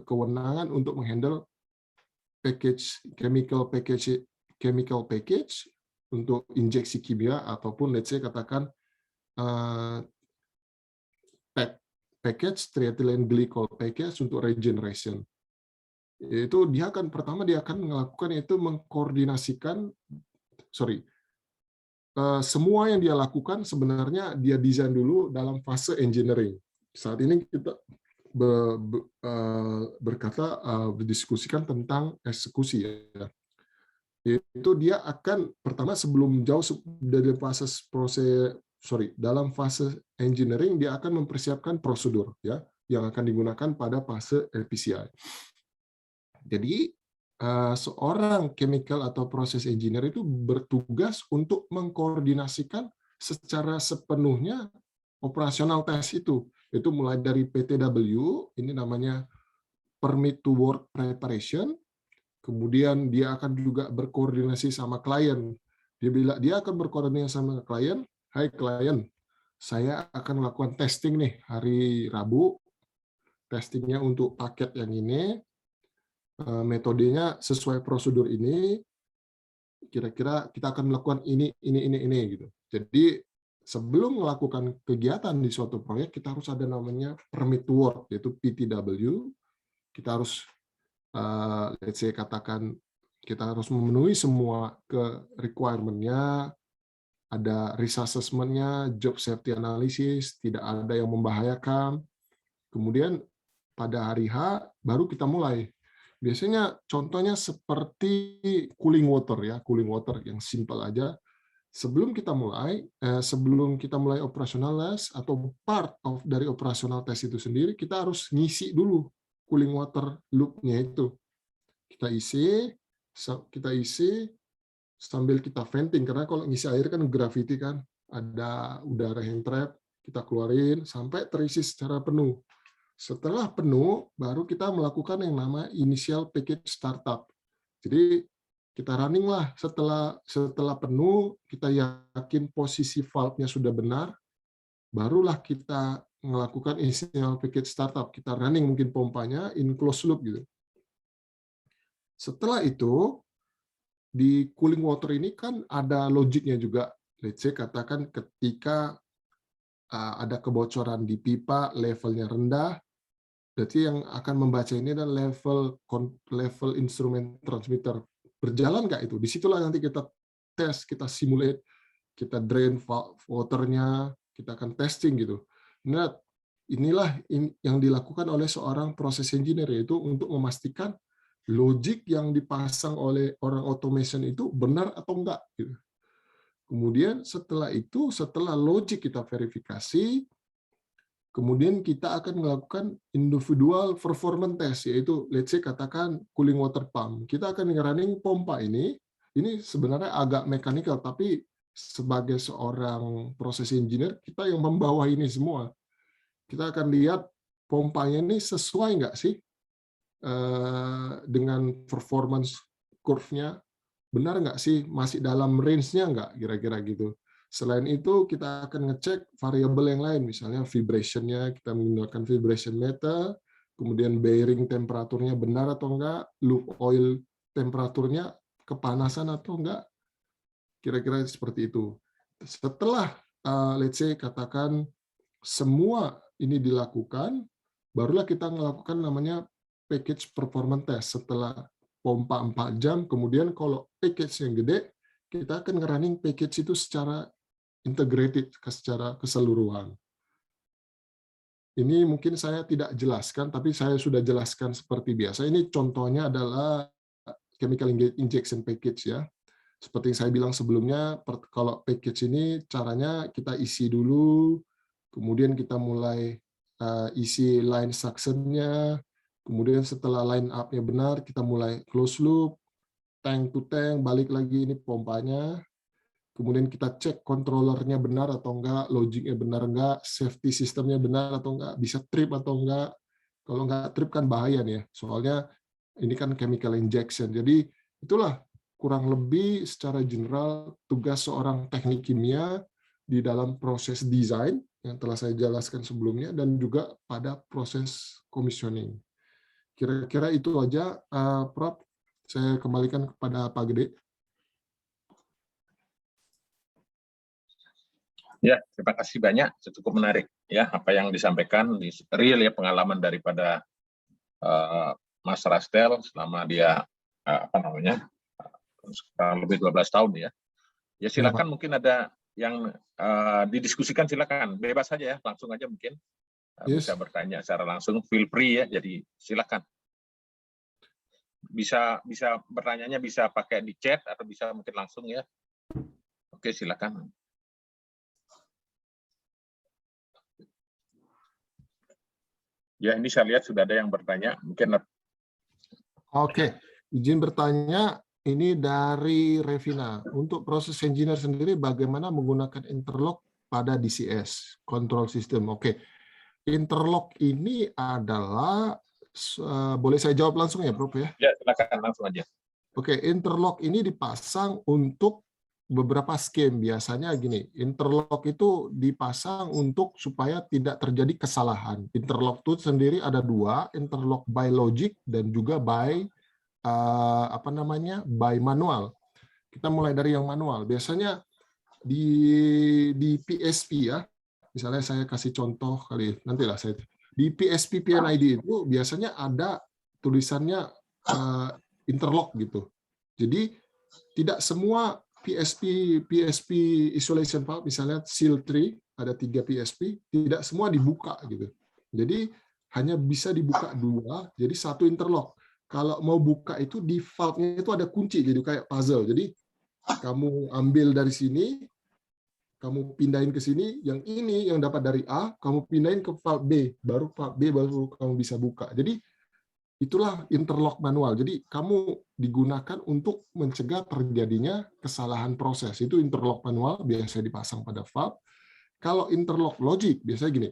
kewenangan untuk menghandle chemical package untuk injeksi kimia, ataupun let's say katakan package triethylene glycol package untuk regeneration. Itu dia akan melakukan itu mengkoordinasikan, semua yang dia lakukan sebenarnya dia desain dulu dalam fase engineering. Saat ini kita berdiskusikan tentang eksekusi ya. Itu dia akan pertama, sebelum jauh dari dalam fase engineering, dia akan mempersiapkan prosedur ya yang akan digunakan pada fase LPCI. Jadi seorang chemical atau proses engineer itu bertugas untuk mengkoordinasikan secara sepenuhnya operasional test itu mulai dari PTW, ini namanya Permit to Work Preparation. Kemudian dia akan juga berkoordinasi sama klien. Dia akan berkoordinasi sama klien, "Hai klien, saya akan melakukan testing nih hari Rabu. Testingnya untuk paket yang ini. Metodenya sesuai prosedur ini, kira-kira kita akan melakukan ini gitu." Jadi sebelum melakukan kegiatan di suatu proyek, kita harus ada namanya permit to work, yaitu PTW. Kita harus let's say katakan kita harus memenuhi semua requirement-nya, ada risk assessment-nya, job safety analysis, tidak ada yang membahayakan. Kemudian pada hari H baru kita mulai. Biasanya contohnya seperti cooling water ya, cooling water yang simple aja. sebelum kita mulai operasional test atau part of dari operasional test itu sendiri, kita harus ngisi dulu cooling water loop-nya itu. Kita isi sambil kita venting, karena kalau ngisi air kan gravity kan, ada udara yang trap, kita keluarin sampai terisi secara penuh. Setelah penuh, baru kita melakukan yang nama initial package startup. Jadi kita running lah, setelah penuh, kita yakin posisi valve-nya sudah benar, barulah kita melakukan initial package startup. Kita running mungkin pompanya in closed loop gitu. Setelah itu, di cooling water ini kan ada logiknya juga. Let's say katakan ketika ada kebocoran di pipa, levelnya rendah, berarti yang akan membaca ini adalah level instrument transmitter. Berjalan nggak itu? Disitulah nanti kita tes, kita simulate, kita drain waternya, kita akan testing gitu. Nah, inilah yang dilakukan oleh seorang proses engineer, yaitu untuk memastikan logik yang dipasang oleh orang automation itu benar atau enggak. Gitu. Kemudian setelah itu, setelah logik kita verifikasi, kemudian kita akan melakukan individual performance test, yaitu let's say katakan cooling water pump. Kita akan running pompa ini sebenarnya agak mechanical, tapi sebagai seorang proses engineer, kita yang membawa ini semua. Kita akan lihat pompanya ini sesuai nggak sih dengan performance curve-nya, benar nggak sih, masih dalam range-nya nggak, kira-kira gitu. Selain itu, kita akan ngecek variabel yang lain, misalnya vibration-nya, kita menggunakan vibration meter, kemudian bearing temperaturnya benar atau enggak, loop oil temperaturnya kepanasan atau enggak, kira-kira seperti itu. Setelah, let's say, katakan semua ini dilakukan, barulah kita melakukan namanya package performance test. Setelah pompa 4 jam, kemudian kalau package yang gede, kita akan nge-running package itu secara integrated, secara keseluruhan. Ini mungkin saya tidak jelaskan, tapi saya sudah jelaskan seperti biasa. Ini contohnya adalah chemical injection package ya. Seperti yang saya bilang sebelumnya, kalau package ini caranya kita isi dulu, kemudian kita mulai isi line suction-nya, kemudian setelah line up-nya benar, kita mulai close loop, tank to tank, balik lagi ini pompanya, kemudian kita cek controllernya benar atau enggak, logiknya benar enggak, safety systemnya benar atau enggak, bisa trip atau enggak. Kalau enggak trip kan bahaya nih ya, soalnya ini kan chemical injection. Jadi itulah kurang lebih secara general tugas seorang teknik kimia di dalam proses desain yang telah saya jelaskan sebelumnya dan juga pada proses commissioning. Kira-kira itu aja, Prof. Saya kembalikan kepada Pak Gede. Ya, terima kasih banyak. Cukup menarik ya apa yang disampaikan, real ya pengalaman daripada Mas Rastel selama dia lebih 12 tahun ya. Ya silakan, mungkin ada yang didiskusikan, silakan bebas saja ya, langsung aja mungkin bisa bertanya secara langsung, feel free ya. Jadi silakan. Bisa bertanyanya bisa pakai di chat atau bisa mungkin langsung ya. Oke, silakan. Ya, ini saya lihat sudah ada yang bertanya. Mungkin. Oke, izin bertanya. Ini dari Revina. Untuk proses engineer sendiri, bagaimana menggunakan interlock pada DCS, control system? Oke, interlock ini adalah, boleh saya jawab langsung ya, Prof? Ya, silakan langsung aja. Oke, interlock ini dipasang untuk beberapa scheme. Biasanya gini, interlock itu dipasang untuk supaya tidak terjadi kesalahan. Interlock itu sendiri ada dua, interlock by logic dan juga by by manual. Kita mulai dari yang manual. Biasanya di PSP ya, misalnya saya kasih contoh kali, nantilah saya. Di PSP PNID itu biasanya ada tulisannya interlock gitu. Jadi tidak semua PSP isolation valve, misalnya seal 3 ada 3 PSP, tidak semua dibuka gitu. Jadi hanya bisa dibuka 2, jadi 1 interlock. Kalau mau buka itu di valve-nya itu ada kunci, jadi kayak puzzle. Jadi kamu ambil dari sini, kamu pindahin ke sini, yang ini yang dapat dari A, kamu pindahin ke valve B, baru valve B baru kamu bisa buka. Jadi itulah interlock manual. Jadi kamu digunakan untuk mencegah terjadinya kesalahan proses. Itu interlock manual, biasanya dipasang pada valve. Kalau interlock logic, biasanya gini.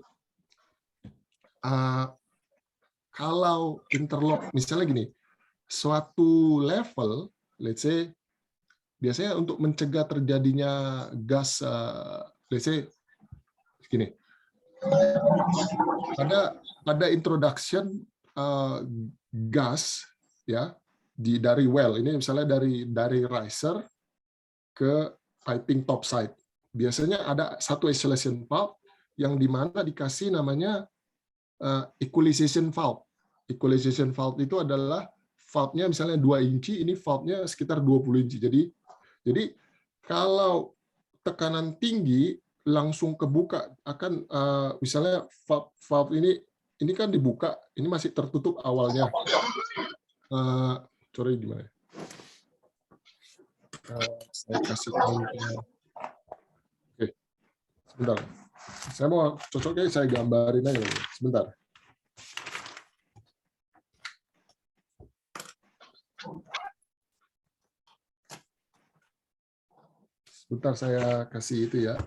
Kalau interlock, misalnya gini, suatu level, let's say, biasanya untuk mencegah terjadinya gas, let's say, gini, ada introduction gas ya dari well, ini misalnya dari riser ke piping top side. Biasanya ada satu isolation valve yang dimana dikasih namanya equalization valve. Equalization valve itu adalah valve-nya misalnya 2 inci, ini valve-nya sekitar 20 inci. Jadi kalau tekanan tinggi langsung kebuka akan misalnya valve ini kan dibuka, ini masih tertutup awalnya. Sorry gimana? Saya kasih tahu. Oke, sebentar. Saya mau cocoknya saya gambarin aja. Sebentar. Sebentar saya kasih itu ya.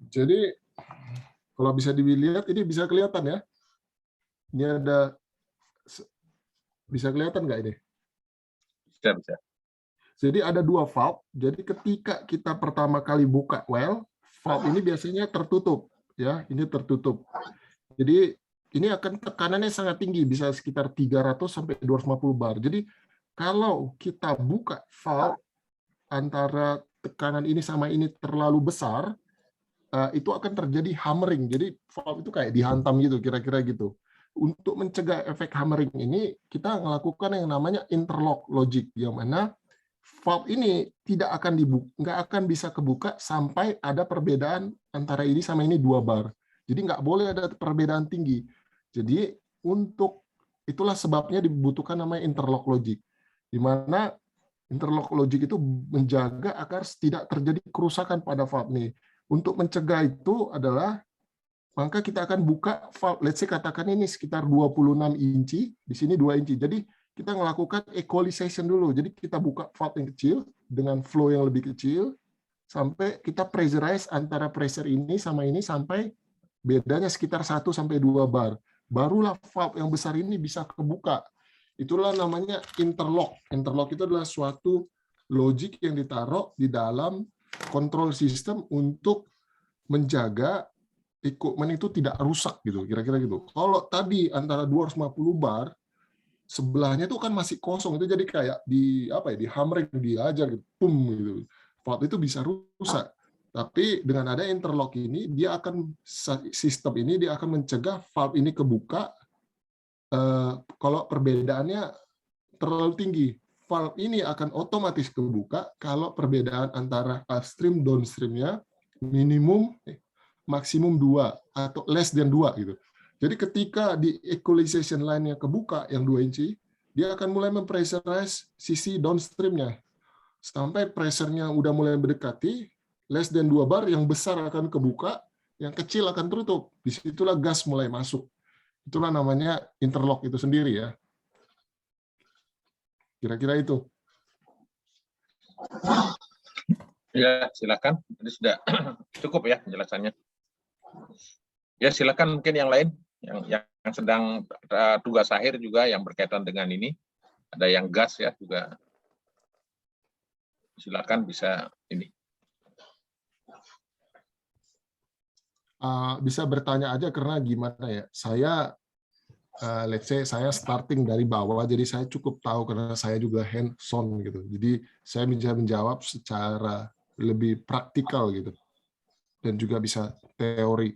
Jadi kalau bisa dilihat ini bisa kelihatan ya. Ini ada, bisa kelihatan nggak ini? Bisa. Jadi ada 2 valve. Jadi ketika kita pertama kali buka well, valve ini biasanya tertutup ya, ini tertutup. Jadi ini akan tekanannya sangat tinggi, bisa sekitar 300 sampai 250 bar. Jadi kalau kita buka valve antara tekanan ini sama ini terlalu besar, itu akan terjadi hammering. Jadi valve itu kayak dihantam gitu, kira-kira gitu. Untuk mencegah efek hammering ini, kita melakukan yang namanya interlock logic, yang mana valve ini nggak akan bisa kebuka sampai ada perbedaan antara ini sama ini 2 bar. Jadi nggak boleh ada perbedaan tinggi. Jadi itulah sebabnya dibutuhkan namanya interlock logic, di mana interlock logic itu menjaga agar tidak terjadi kerusakan pada valve ini. Untuk mencegah itu adalah, maka kita akan buka valve, let's say katakan ini sekitar 26 inci, di sini 2 inci. Jadi kita melakukan equalization dulu. Jadi kita buka valve yang kecil dengan flow yang lebih kecil, sampai kita pressurize antara pressure ini sama ini sampai bedanya sekitar 1 sampai 2 bar. Barulah valve yang besar ini bisa kebuka. Itulah namanya interlock. Interlock itu adalah suatu logic yang ditaruh di dalam control system untuk menjaga equipment itu tidak rusak gitu, kira-kira gitu. Kalau tadi antara 250 bar, sebelahnya itu kan masih kosong, itu jadi kayak di hammering, diajar gitu, pum gitu. Valve itu bisa rusak. Tapi dengan ada interlock ini, sistem ini dia akan mencegah valve ini kebuka kalau perbedaannya terlalu tinggi. Valve ini akan otomatis kebuka kalau perbedaan antara upstream downstreamnya maksimum 2 atau less than 2 gitu. Jadi ketika di equalization line-nya kebuka yang 2 inci, dia akan mulai mempressurize sisi downstreamnya. Sampai pressure-nya udah mulai mendekati less than 2 bar, yang besar akan kebuka, yang kecil akan tertutup. Disitulah gas mulai masuk. Itulah namanya interlock itu sendiri ya. Kira-kira itu. Ya, silakan. Ini sudah cukup ya penjelasannya. Ya, silakan mungkin yang lain yang sedang tugas akhir juga yang berkaitan dengan ini. Ada yang gas ya juga. Silakan bisa ini. Bisa bertanya aja karena gimana ya? Saya let's say saya starting dari bawah, jadi saya cukup tahu karena saya juga hands-on gitu. Jadi saya bisa menjawab secara lebih praktikal gitu, dan juga bisa teori.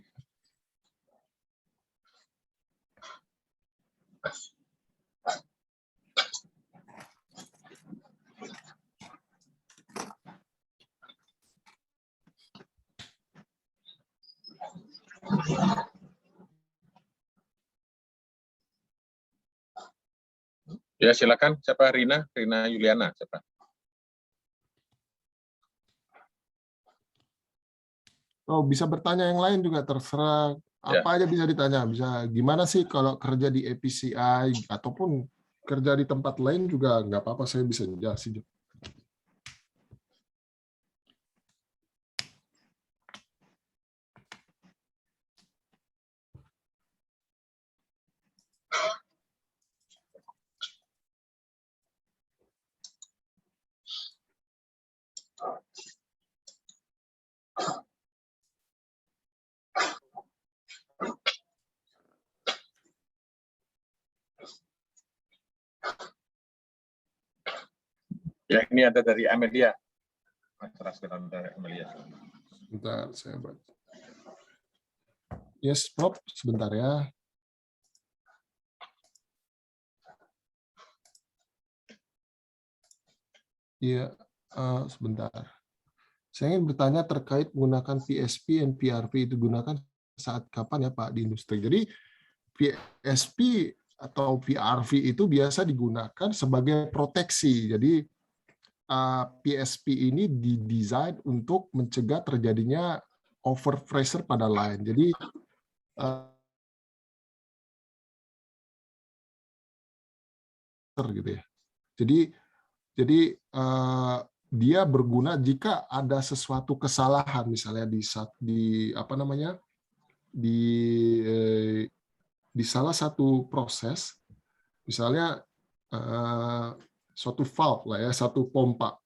Ya, silakan. Siapa? Rina Yuliana, siapa? Oh, bisa bertanya yang lain juga, terserah apa aja bisa ditanya. Bisa gimana sih kalau kerja di APCI ataupun kerja di tempat lain juga nggak apa-apa, saya bisa jelasin. Ya, ini ada dari Amelia. Transferan dari Amelia. Bentar, saya buat. Yes, Prof. Sebentar ya. Iya, sebentar. Saya ingin bertanya terkait menggunakan PSP dan PRV itu gunakan saat kapan ya Pak di industri. Jadi PSP atau PRV itu biasa digunakan sebagai proteksi. Jadi PSP ini didesain untuk mencegah terjadinya over pressure pada line. Jadi gitu ya. Jadi dia berguna jika ada sesuatu kesalahan, misalnya di salah satu proses, misalnya suatu valve lah ya, satu pompa,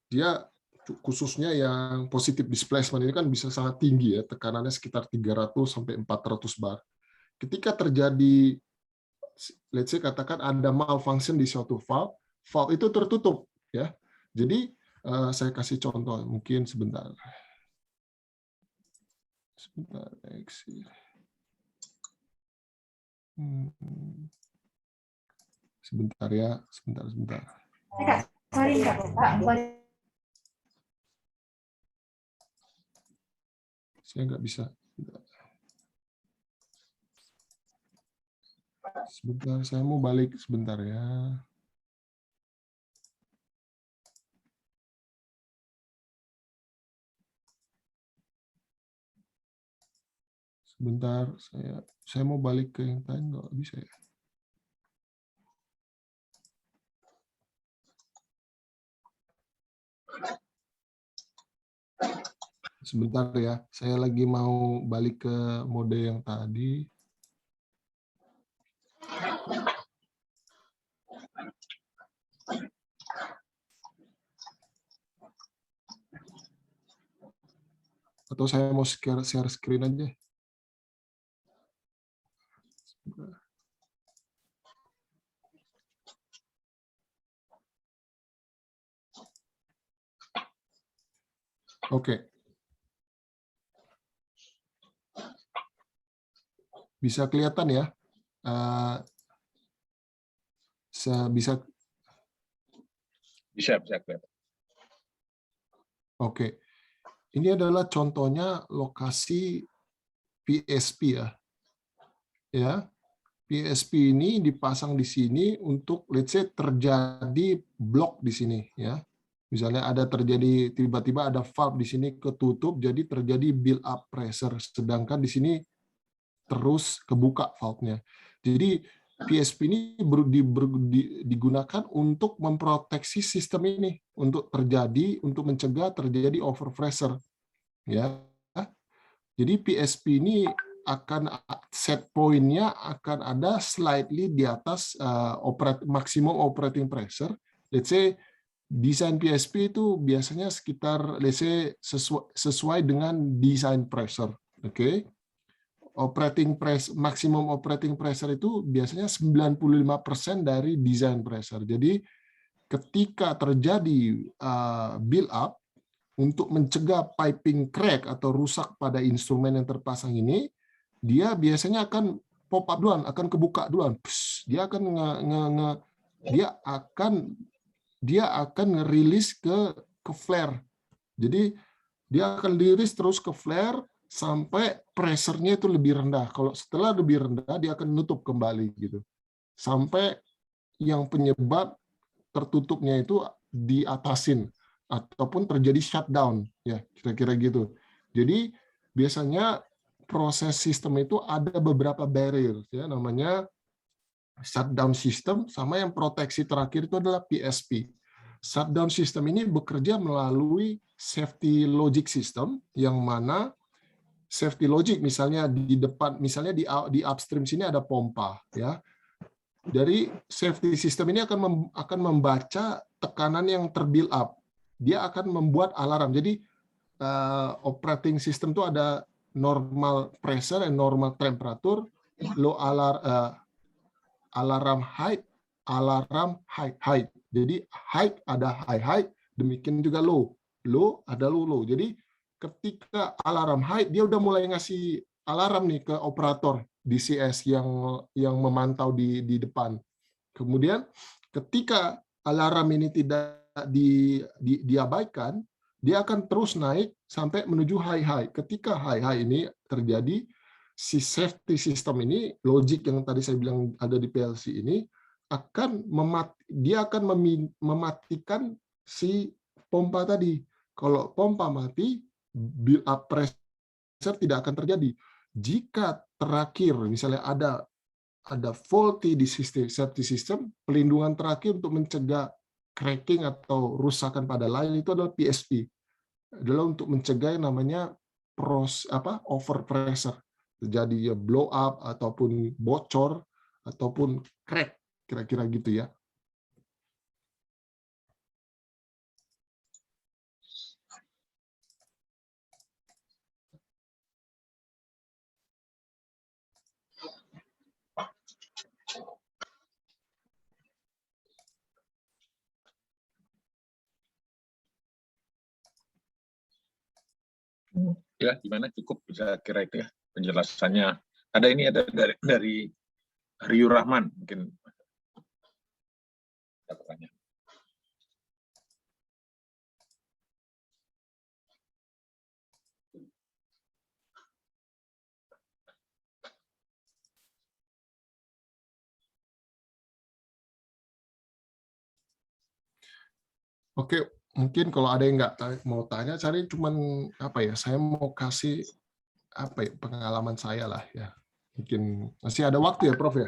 dia khususnya yang positive displacement ini kan bisa sangat tinggi ya, tekanannya sekitar 300 sampai 400 bar. Ketika terjadi, let's say katakan ada malfunction di suatu valve itu tertutup ya. Jadi saya kasih contoh mungkin sebentar. Sebentar ya, sebentar. Saya nggak bisa. Sebentar, saya mau balik sebentar ya. Sebentar, saya mau balik ke yang tadi, nggak bisa ya. Sebentar ya, saya lagi mau balik ke mode yang tadi. Atau saya mau share screen aja. Oke. Bisa kelihatan ya? Bisa kelihatan. Oke. Ini adalah contohnya lokasi PSP ya. Ya. PSP ini dipasang di sini untuk let's say terjadi blok di sini ya. Misalnya ada terjadi tiba-tiba ada valve di sini ketutup, jadi terjadi build up pressure, sedangkan di sini terus kebuka valve-nya. Jadi PSP ini digunakan untuk memproteksi sistem ini untuk mencegah terjadi over pressure ya. Jadi PSP ini akan set point-nya akan ada slightly di atas maximum operating pressure. Let's say desain PSP itu biasanya sekitar let's say sesuai dengan desain pressure. Oke. maksimum operating pressure itu biasanya 95% dari design pressure. Jadi ketika terjadi build up untuk mencegah piping crack atau rusak pada instrumen yang terpasang ini, dia biasanya akan pop up duluan, akan kebuka duluan. Dia akan dia akan ngerilis ke flare. Jadi dia akan rilis terus ke flare sampai pressure-nya itu lebih rendah. Kalau setelah lebih rendah, dia akan nutup kembali gitu. Sampai yang penyebab tertutupnya itu diatasin ataupun terjadi shutdown, ya kira-kira gitu. Jadi biasanya proses sistem itu ada beberapa barrier, ya namanya shutdown system, sama yang proteksi terakhir itu adalah PSP. Shutdown system ini bekerja melalui safety logic system, yang mana safety logic misalnya di depan, misalnya di upstream sini ada pompa, ya. Dari safety system ini akan membaca tekanan yang terbuild up. Dia akan membuat alarm. Jadi operating system itu ada normal pressure and normal temperature, low alarm high, alarm high. Jadi high ada high, demikian juga low ada low. Jadi ketika alarm high, dia udah mulai ngasih alarm nih ke operator DCS yang memantau di depan. Kemudian ketika alarm ini tidak diabaikan, dia akan terus naik sampai menuju high. Ketika high ini terjadi, si safety system ini, logic yang tadi saya bilang ada di PLC ini, dia akan mematikan si pompa tadi. Kalau pompa mati, build up pressure tidak akan terjadi. Jika terakhir misalnya ada faulty di safety system, pelindungan terakhir untuk mencegah cracking atau rusakan pada line itu adalah PSP. Adalah untuk mencegah yang namanya over pressure. Terjadi ya blow up ataupun bocor ataupun crack, kira-kira gitu ya. Ya, gimana, cukup bisa kira itu ya penjelasannya. Ada dari Riu Rahman, mungkin ada pertanyaan. Oke, mungkin kalau ada yang nggak mau tanya, saya cuman saya mau kasih pengalaman saya lah ya. Mungkin masih ada waktu ya, Prof ya?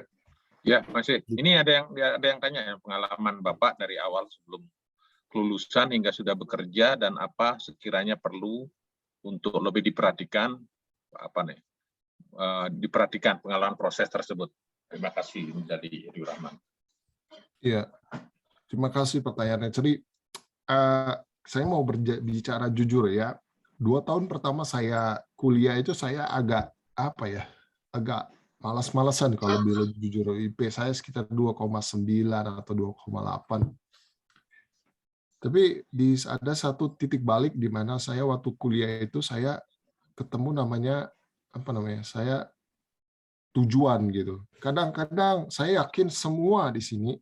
Ya, masih. Ini ada yang tanya ya, pengalaman Bapak dari awal sebelum kelulusan hingga sudah bekerja, dan apa sekiranya perlu untuk lebih diperhatikan diperhatikan pengalaman proses tersebut. Terima kasih dari Riu Rahman. Iya, terima kasih pertanyaannya. Jadi saya mau bicara jujur ya. 2 tahun pertama saya kuliah itu saya agak malas-malasan kalau bilang jujur. IP saya sekitar 2,9 atau 2,8. Tapi ada satu titik balik di mana saya waktu kuliah itu saya ketemu saya tujuan gitu. Kadang-kadang saya yakin semua di sini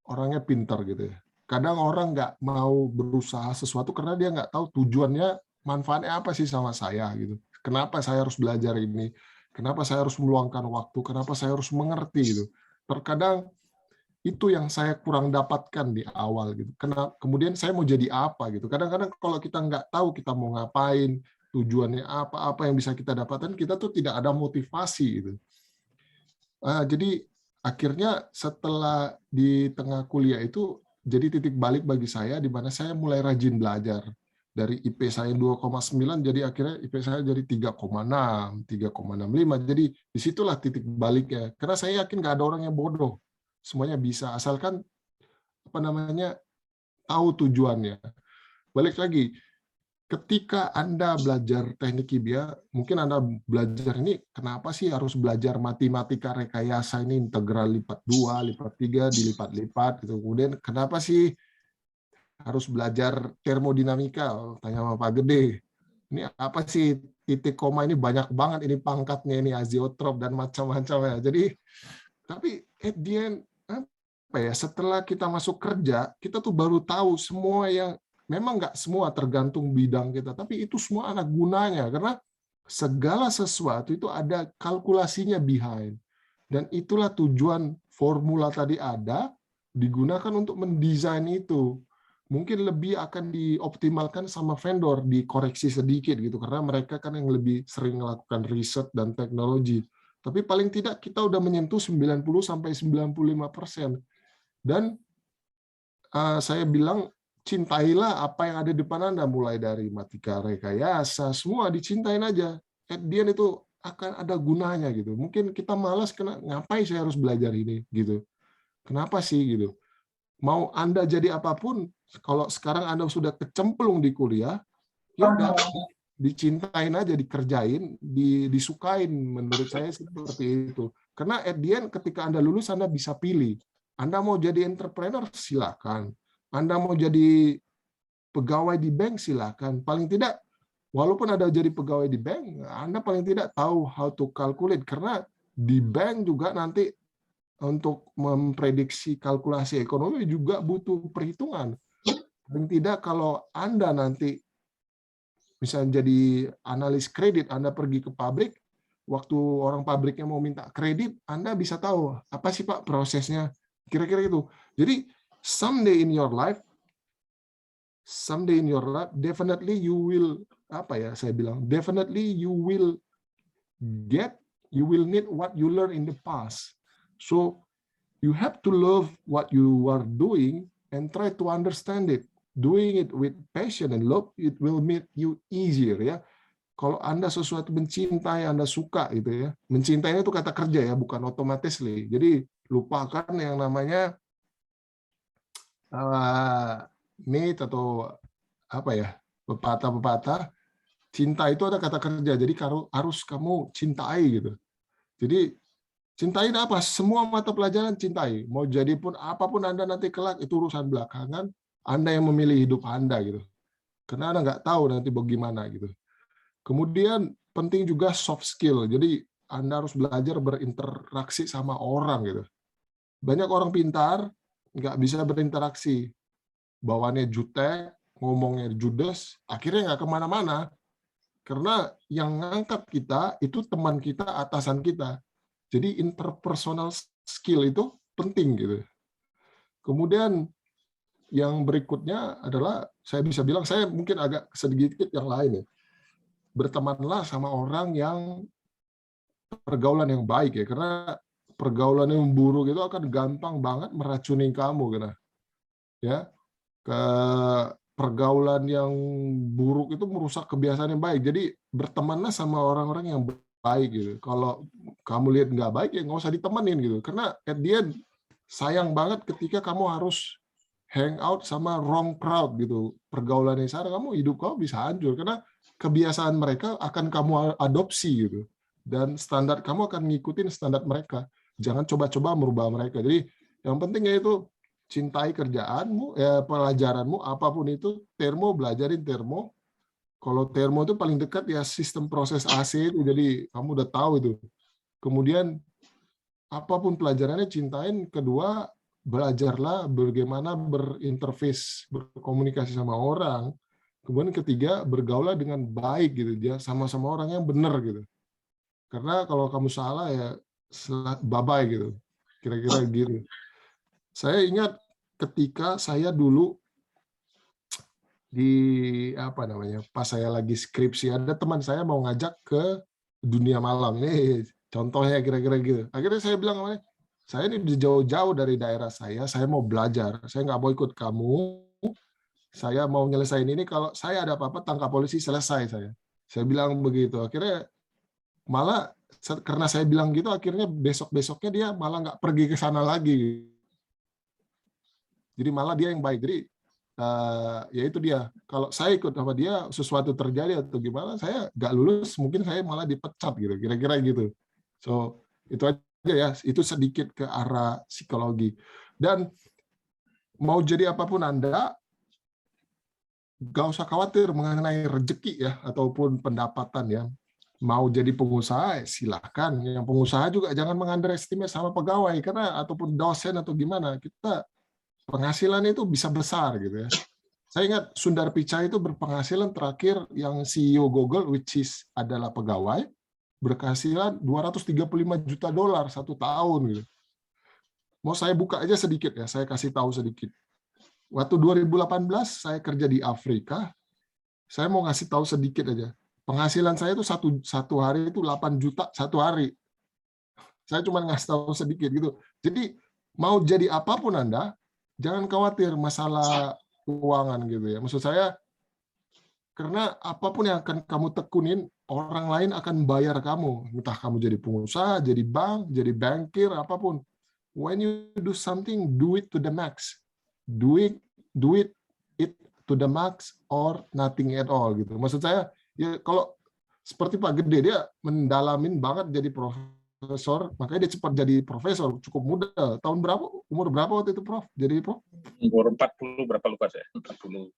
orangnya pintar gitu ya. Kadang orang nggak mau berusaha sesuatu karena dia nggak tahu tujuannya, manfaatnya apa sih sama saya gitu. Kenapa saya harus belajar ini? Kenapa saya harus meluangkan waktu? Kenapa saya harus mengerti gitu? Terkadang itu yang saya kurang dapatkan di awal gitu. Kemudian saya mau jadi apa gitu. Kadang-kadang kalau kita nggak tahu kita mau ngapain, tujuannya apa yang bisa kita dapatkan, kita tuh tidak ada motivasi gitu. Jadi akhirnya setelah di tengah kuliah itu jadi titik balik bagi saya di mana saya mulai rajin belajar. Dari IP saya 2,9 jadi akhirnya IP saya jadi 3,6, 3,65. Jadi disitulah titik baliknya. Karena saya yakin nggak ada orang yang bodoh. Semuanya bisa asalkan tahu tujuannya. Balik lagi, ketika Anda belajar teknik kimia, mungkin Anda belajar ini, kenapa sih harus belajar matematika rekayasa ini, integral lipat 2, lipat 3, dilipat-lipat, gitu. Kemudian kenapa sih harus belajar termodinamika? Tanya sama Pak Gede. Ini apa sih titik koma ini, banyak banget ini pangkatnya, ini azeotrop dan macam-macam ya. Jadi, tapi at the end, apa ya, setelah kita masuk kerja, kita tuh baru tahu semua yang memang nggak semua tergantung bidang kita, tapi itu semua ada gunanya karena segala sesuatu itu ada kalkulasinya behind. Dan itulah tujuan formula tadi ada digunakan untuk mendesain itu. Mungkin lebih akan dioptimalkan sama vendor, dikoreksi sedikit gitu karena mereka kan yang lebih sering melakukan riset dan teknologi. Tapi paling tidak kita udah menyentuh 90 sampai 95%. Dan saya bilang cintailah apa yang ada di depan Anda, mulai dari matematika rekayasa, semua dicintain aja. At the end itu akan ada gunanya gitu. Mungkin kita malas, ngapain saya harus belajar ini gitu. Kenapa sih gitu? Mau Anda jadi apapun, kalau sekarang Anda sudah kecemplung di kuliah, ya udah dicintain aja, dikerjain, disukain. Menurut saya seperti itu. Karena at the end ketika Anda lulus, Anda bisa pilih. Anda mau jadi entrepreneur, silakan. Anda mau jadi pegawai di bank, silakan. Paling tidak, walaupun Anda jadi pegawai di bank, Anda paling tidak tahu how to calculate. Karena di bank juga nanti untuk memprediksi kalkulasi ekonomi juga butuh perhitungan. Paling tidak kalau Anda nanti misalnya jadi analis kredit, Anda pergi ke pabrik, waktu orang pabriknya mau minta kredit, Anda bisa tahu, apa sih Pak prosesnya? Kira-kira itu. Jadi, someday in your life, definitely you will, definitely you will need what you learn in the past. So you have to love what you are doing and try to understand it. Doing it with passion and love, it will make you easier ya. Kalau Anda sesuatu mencintai, Anda suka gitu ya. Mencintainya itu kata kerja ya, bukan otomatis. Jadi lupakan yang namanya myth atau apa ya, pepatah-pepatah. Cinta itu ada kata kerja, jadi harus kamu cintai gitu. Jadi cintain apa? Semua mata pelajaran cintai. Mau jadi pun apapun Anda nanti kelak, itu urusan belakangan. Anda yang memilih hidup Anda gitu. Karena Anda nggak tahu nanti bagaimana gitu. Kemudian penting juga soft skill. Jadi Anda harus belajar berinteraksi sama orang gitu. Banyak orang pintar nggak bisa berinteraksi. Bawaannya jutek, ngomongnya judes, akhirnya nggak kemana-mana. Karena yang ngangkat kita itu teman kita, atasan kita. Jadi interpersonal skill itu penting gitu. Kemudian yang berikutnya adalah saya bisa bilang saya mungkin agak sedikit yang lain ya. Bertemanlah sama orang yang pergaulan yang baik ya, karena pergaulan yang buruk itu akan gampang banget meracuni kamu karena ya ke pergaulan yang buruk itu merusak kebiasaan yang baik. Jadi bertemanlah sama orang-orang yang baik gitu. Kalau kamu lihat nggak baik ya nggak usah ditemenin gitu. Karena at the end sayang banget ketika kamu harus hang out sama wrong crowd gitu. Pergaulan yang salah, hidup kamu bisa hancur karena kebiasaan mereka akan kamu adopsi gitu. Dan standar kamu akan ngikutin standar mereka. Jangan coba-coba merubah mereka. Jadi yang penting yaitu cintai kerjaanmu, pelajaranmu, apapun itu. Termo, belajarin termo. Kalau termo itu paling dekat ya sistem proses AC itu, jadi kamu udah tahu itu. Kemudian apapun pelajarannya cintain. Kedua, belajarlah bagaimana berinterface, berkomunikasi sama orang. Kemudian ketiga, bergaulah dengan baik gitu, dia sama-sama orang yang benar gitu. Karena kalau kamu salah ya bye-bye gitu. Kira-kira gitu. Saya ingat ketika saya dulu pas saya lagi skripsi, ada teman saya mau ngajak ke dunia malam nih, contohnya kira-kira gitu. Akhirnya saya bilang namanya, saya ini jauh-jauh dari daerah saya mau belajar, saya nggak mau ikut kamu, saya mau nyelesain ini, kalau saya ada apa-apa tangkap polisi, selesai saya. Saya bilang begitu. Akhirnya malah karena saya bilang gitu, akhirnya besok-besoknya dia malah nggak pergi ke sana lagi. Jadi malah dia yang baik. Jadi ya itu dia. Kalau saya ikut sama dia, sesuatu terjadi atau gimana, saya nggak lulus, mungkin saya malah dipecat gitu, kira-kira gitu. So itu aja ya, itu sedikit ke arah psikologi. Dan mau jadi apapun Anda, nggak usah khawatir mengenai rezeki ya, ataupun pendapatan ya. Mau jadi pengusaha, silahkan. Yang pengusaha juga jangan meng-underestimate sama pegawai, karena ataupun dosen atau gimana, kita penghasilan itu bisa besar gitu ya. Saya ingat Sundar Pichai itu berpenghasilan terakhir yang CEO Google, which is adalah pegawai, berpenghasilan $235 juta satu tahun gitu. Mau saya buka aja sedikit ya, saya kasih tahu sedikit. Waktu 2018 saya kerja di Afrika, saya mau ngasih tahu sedikit aja. Penghasilan saya itu satu hari itu 8 juta satu hari. Saya cuma ngasih tahu sedikit gitu. Jadi mau jadi apapun Anda, jangan khawatir masalah keuangan gitu ya. Maksud saya, karena apapun yang akan kamu tekunin, orang lain akan bayar kamu. Entah kamu jadi pengusaha, jadi bank, jadi bankir, apapun. When you do something, do it to the max. Do it to the max or nothing at all gitu. Maksud saya, ya kalau seperti Pak Gede, dia mendalamin banget jadi profesor, makanya dia cepat jadi profesor, cukup muda. Tahun berapa? Umur berapa waktu itu, Prof? Jadi Prof? Umur 40 berapa lupa saya? 40.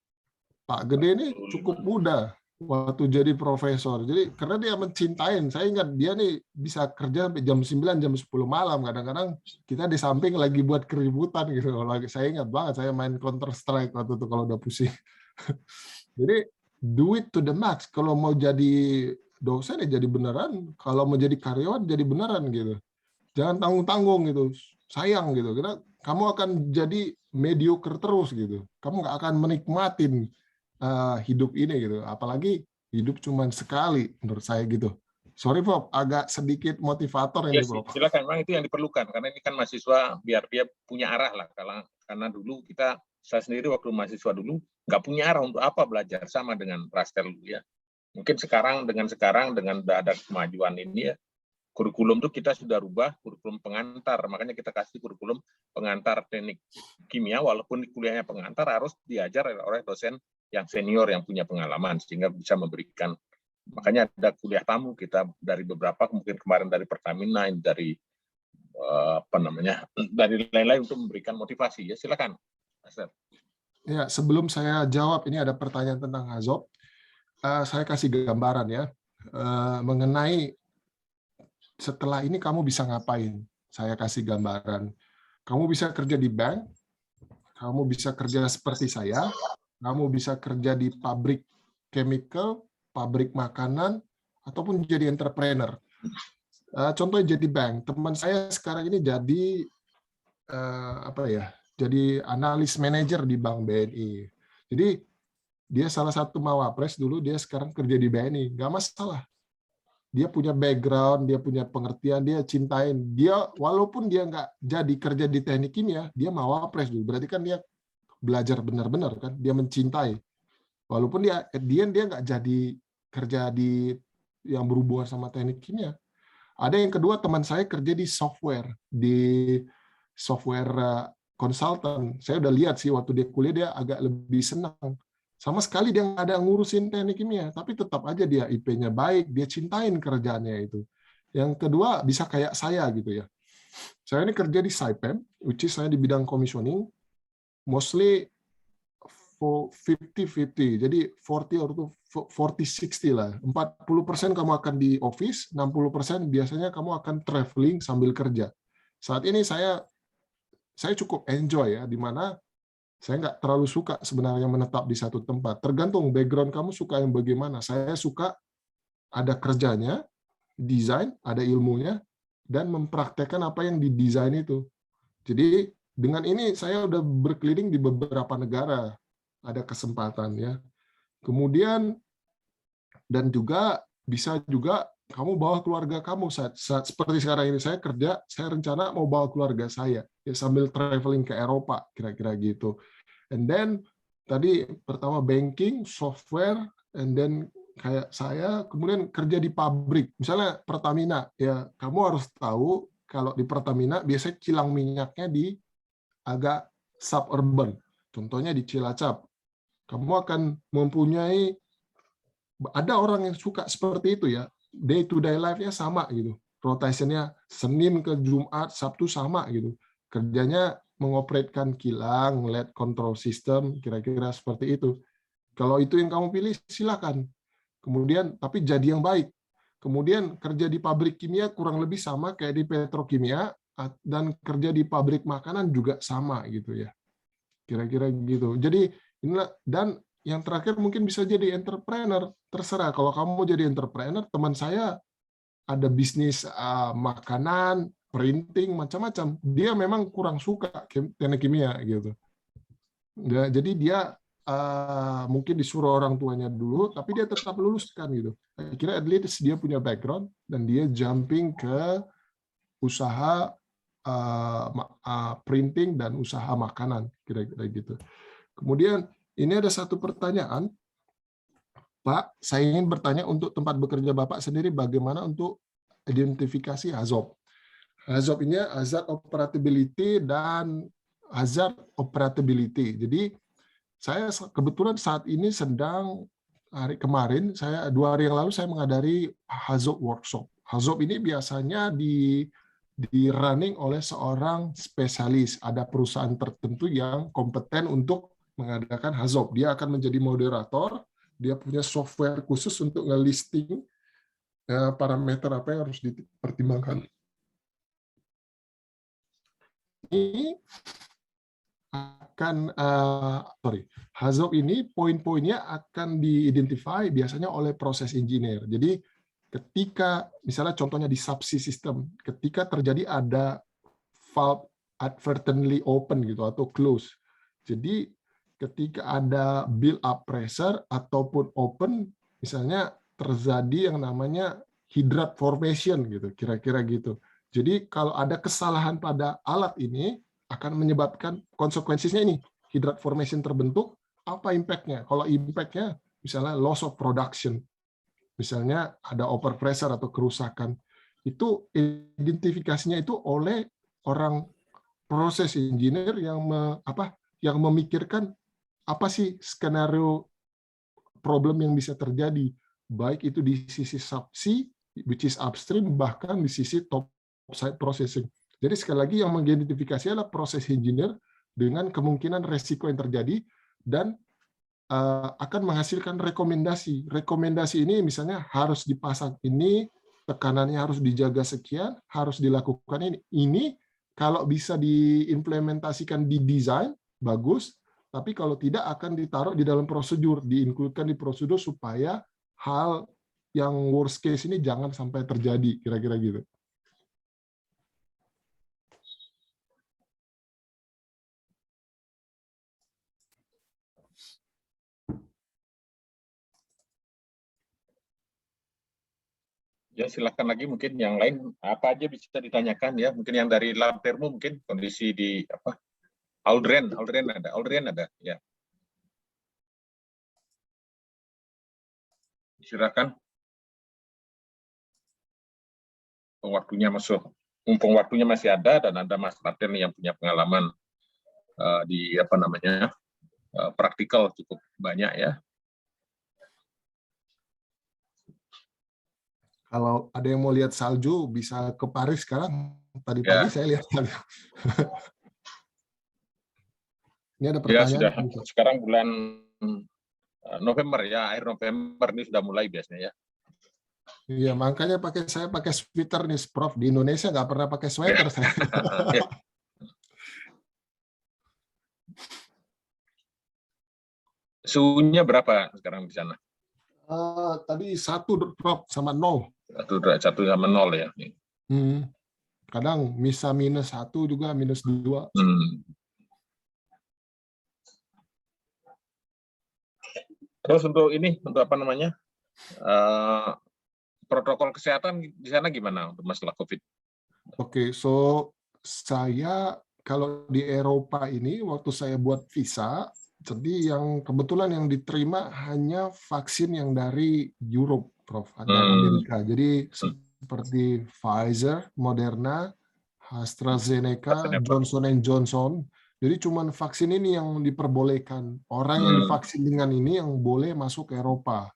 Pak Gede ini cukup muda waktu jadi profesor. Jadi karena dia mencintain, saya ingat dia nih bisa kerja sampai jam 9, jam 10 malam. Kadang-kadang kita di samping lagi buat keributan gitu. Saya ingat banget, saya main Counter Strike waktu itu kalau udah pusing. Jadi do it to the max. Kalau mau jadi dosen ya jadi beneran. Kalau mau jadi karyawan jadi beneran gitu. Jangan tanggung-tanggung gitu. Sayang gitu. Karena kamu akan jadi mediocre terus gitu. Kamu nggak akan menikmatin hidup ini gitu. Apalagi hidup cuma sekali menurut saya gitu. Sorry Bob, agak sedikit motivator ini Bob. Silakan, memang itu yang diperlukan karena ini kan mahasiswa biar dia punya arah lah. Karena dulu saya sendiri waktu mahasiswa dulu nggak punya arah untuk apa belajar, sama dengan Rastel dulu ya. Mungkin sekarang dengan ada kemajuan ini ya, kurikulum itu kita sudah rubah kurikulum pengantar, makanya kita kasih kurikulum pengantar teknik kimia, walaupun kuliahnya pengantar harus diajar oleh dosen yang senior yang punya pengalaman sehingga bisa memberikan. Makanya ada kuliah tamu kita dari beberapa, mungkin kemarin dari Pertamina, dari dari lain-lain untuk memberikan motivasi ya. Silakan Master. Ya, sebelum saya jawab, ini ada pertanyaan tentang Azob. Saya kasih gambaran ya mengenai setelah ini kamu bisa ngapain. Saya kasih gambaran. Kamu bisa kerja di bank, kamu bisa kerja seperti saya, kamu bisa kerja di pabrik chemical, pabrik makanan, ataupun jadi entrepreneur. Contohnya jadi bank. Teman saya sekarang ini jadi jadi analis manajer di Bank BNI. Jadi dia salah satu mawapres dulu, dia sekarang kerja di BNI. Nggak masalah. Dia punya background, dia punya pengertian, dia cintain. Dia walaupun dia nggak jadi kerja di teknik kimia, dia mawapres dulu. Berarti kan dia belajar benar-benar kan, dia mencintai. Walaupun dia nggak jadi kerja di yang berhubungan sama teknik kimia. Ada yang kedua, teman saya kerja di software consultant. Saya udah lihat sih waktu dia kuliah dia agak lebih senang. Sama sekali dia nggak ada ngurusin teknik kimia, tapi tetap aja dia IP-nya baik, dia cintain kerjaannya itu. Yang kedua bisa kayak saya gitu ya. Saya ini kerja di Saipem, which is saya di bidang commissioning, mostly 50-50, jadi 40-60 lah. 40% kamu akan di office, 60% biasanya kamu akan traveling sambil kerja. Saat ini saya cukup enjoy ya, di mana saya nggak terlalu suka sebenarnya menetap di satu tempat. Tergantung background kamu suka yang bagaimana. Saya suka ada kerjanya, desain, ada ilmunya, dan mempraktekkan apa yang didesain itu. Jadi dengan ini saya udah berkeliling di beberapa negara, ada kesempatan ya. Kemudian dan juga bisa juga kamu bawa keluarga kamu saat seperti sekarang ini saya kerja, saya rencana mau bawa keluarga saya ya, sambil traveling ke Eropa kira-kira gitu. And then tadi pertama banking, software, and then kayak saya kemudian kerja di pabrik. Misalnya Pertamina, ya kamu harus tahu kalau di Pertamina biasanya kilang minyaknya di agak suburban. Contohnya di Cilacap, kamu akan mempunyai, ada orang yang suka seperti itu ya, day to day life-nya sama gitu, rotationnya Senin ke Jumat, Sabtu sama gitu, kerjanya mengoperatkan kilang, LED control system, kira-kira seperti itu. Kalau itu yang kamu pilih, silakan. Kemudian, tapi jadi yang baik. Kemudian kerja di pabrik kimia kurang lebih sama kayak di petrokimia, dan kerja di pabrik makanan juga sama gitu ya. Kira-kira gitu. Jadi inilah, dan yang terakhir mungkin bisa jadi entrepreneur. Terserah, kalau kamu mau jadi entrepreneur, teman saya ada bisnis makanan, printing, macam-macam. Dia memang kurang suka teknik kimia gitu. Jadi dia mungkin disuruh orang tuanya dulu, tapi dia tetap luluskan gitu. Kira at least dia punya background dan dia jumping ke usaha printing dan usaha makanan, kira-kira gitu. Kemudian ini ada satu pertanyaan, Pak, saya ingin bertanya untuk tempat bekerja Bapak sendiri bagaimana untuk identifikasi HAZOP. HAZOP ini Hazard Operability dan Hazard Operability. Jadi saya kebetulan saat ini sedang, hari kemarin, 2 hari yang lalu saya menghadiri HAZOP workshop. HAZOP ini biasanya di running oleh seorang spesialis. Ada perusahaan tertentu yang kompeten untuk mengadakan HAZOP. Dia akan menjadi moderator, dia punya software khusus untuk nge-listing parameter apa yang harus dipertimbangkan. Ini akan, HAZOP ini poin-poinnya akan diidentify biasanya oleh proses engineer. Jadi ketika, misalnya contohnya di subsea system, ketika terjadi ada valve advertently open gitu atau close. Jadi ketika ada build up pressure ataupun open, misalnya terjadi yang namanya hydrate formation gitu, kira-kira gitu. Jadi kalau ada kesalahan pada alat ini akan menyebabkan konsekuensinya ini, hydrate formation terbentuk, apa impact-nya? Kalau impact-nya misalnya loss of production, misalnya ada overpressure atau kerusakan, itu identifikasinya itu oleh orang proses engineer yang memikirkan apa sih skenario problem yang bisa terjadi, baik itu di sisi subsea, which is upstream, bahkan di sisi top side processing. Jadi sekali lagi yang mengidentifikasi adalah proses engineer dengan kemungkinan resiko yang terjadi dan akan menghasilkan rekomendasi. Rekomendasi ini misalnya harus dipasang ini, tekanannya harus dijaga sekian, harus dilakukan ini. Ini kalau bisa diimplementasikan di desain, bagus, tapi kalau tidak akan ditaruh di dalam prosedur, diinkludkan di prosedur supaya hal yang worst case ini jangan sampai terjadi, kira-kira gitu. Ya, silakan lagi mungkin yang lain apa aja bisa ditanyakan ya. Mungkin yang dari lab termo mungkin kondisi di apa? Aldren ada ya. Silakan. Mumpung waktunya masih ada dan ada Mas Raden yang punya pengalaman di apa namanya? Praktikal cukup banyak ya. Kalau ada yang mau lihat salju, bisa ke Paris sekarang. Tadi pagi saya lihat salju. Ini ada pertanyaan. Ya, sudah. Sekarang bulan November ya, akhir November ini sudah mulai biasanya ya. Iya, makanya saya pakai sweater nih, Prof. Di Indonesia nggak pernah pakai sweater saya. Suhunya berapa sekarang di sana? Tadi 1 drop sama 0. 1 sama 0 ya. Kadang bisa -1 juga, -2. Terus untuk apa namanya? Protokol kesehatan di sana gimana untuk masalah COVID? Oke, so saya kalau di Eropa ini waktu saya buat visa, jadi yang kebetulan yang diterima hanya vaksin yang dari Europe, Prof, dan Amerika. Jadi seperti Pfizer, Moderna, AstraZeneca, Johnson & Johnson, Jadi cuman vaksin ini yang diperbolehkan. Orang yang divaksin dengan ini yang boleh masuk ke Eropa.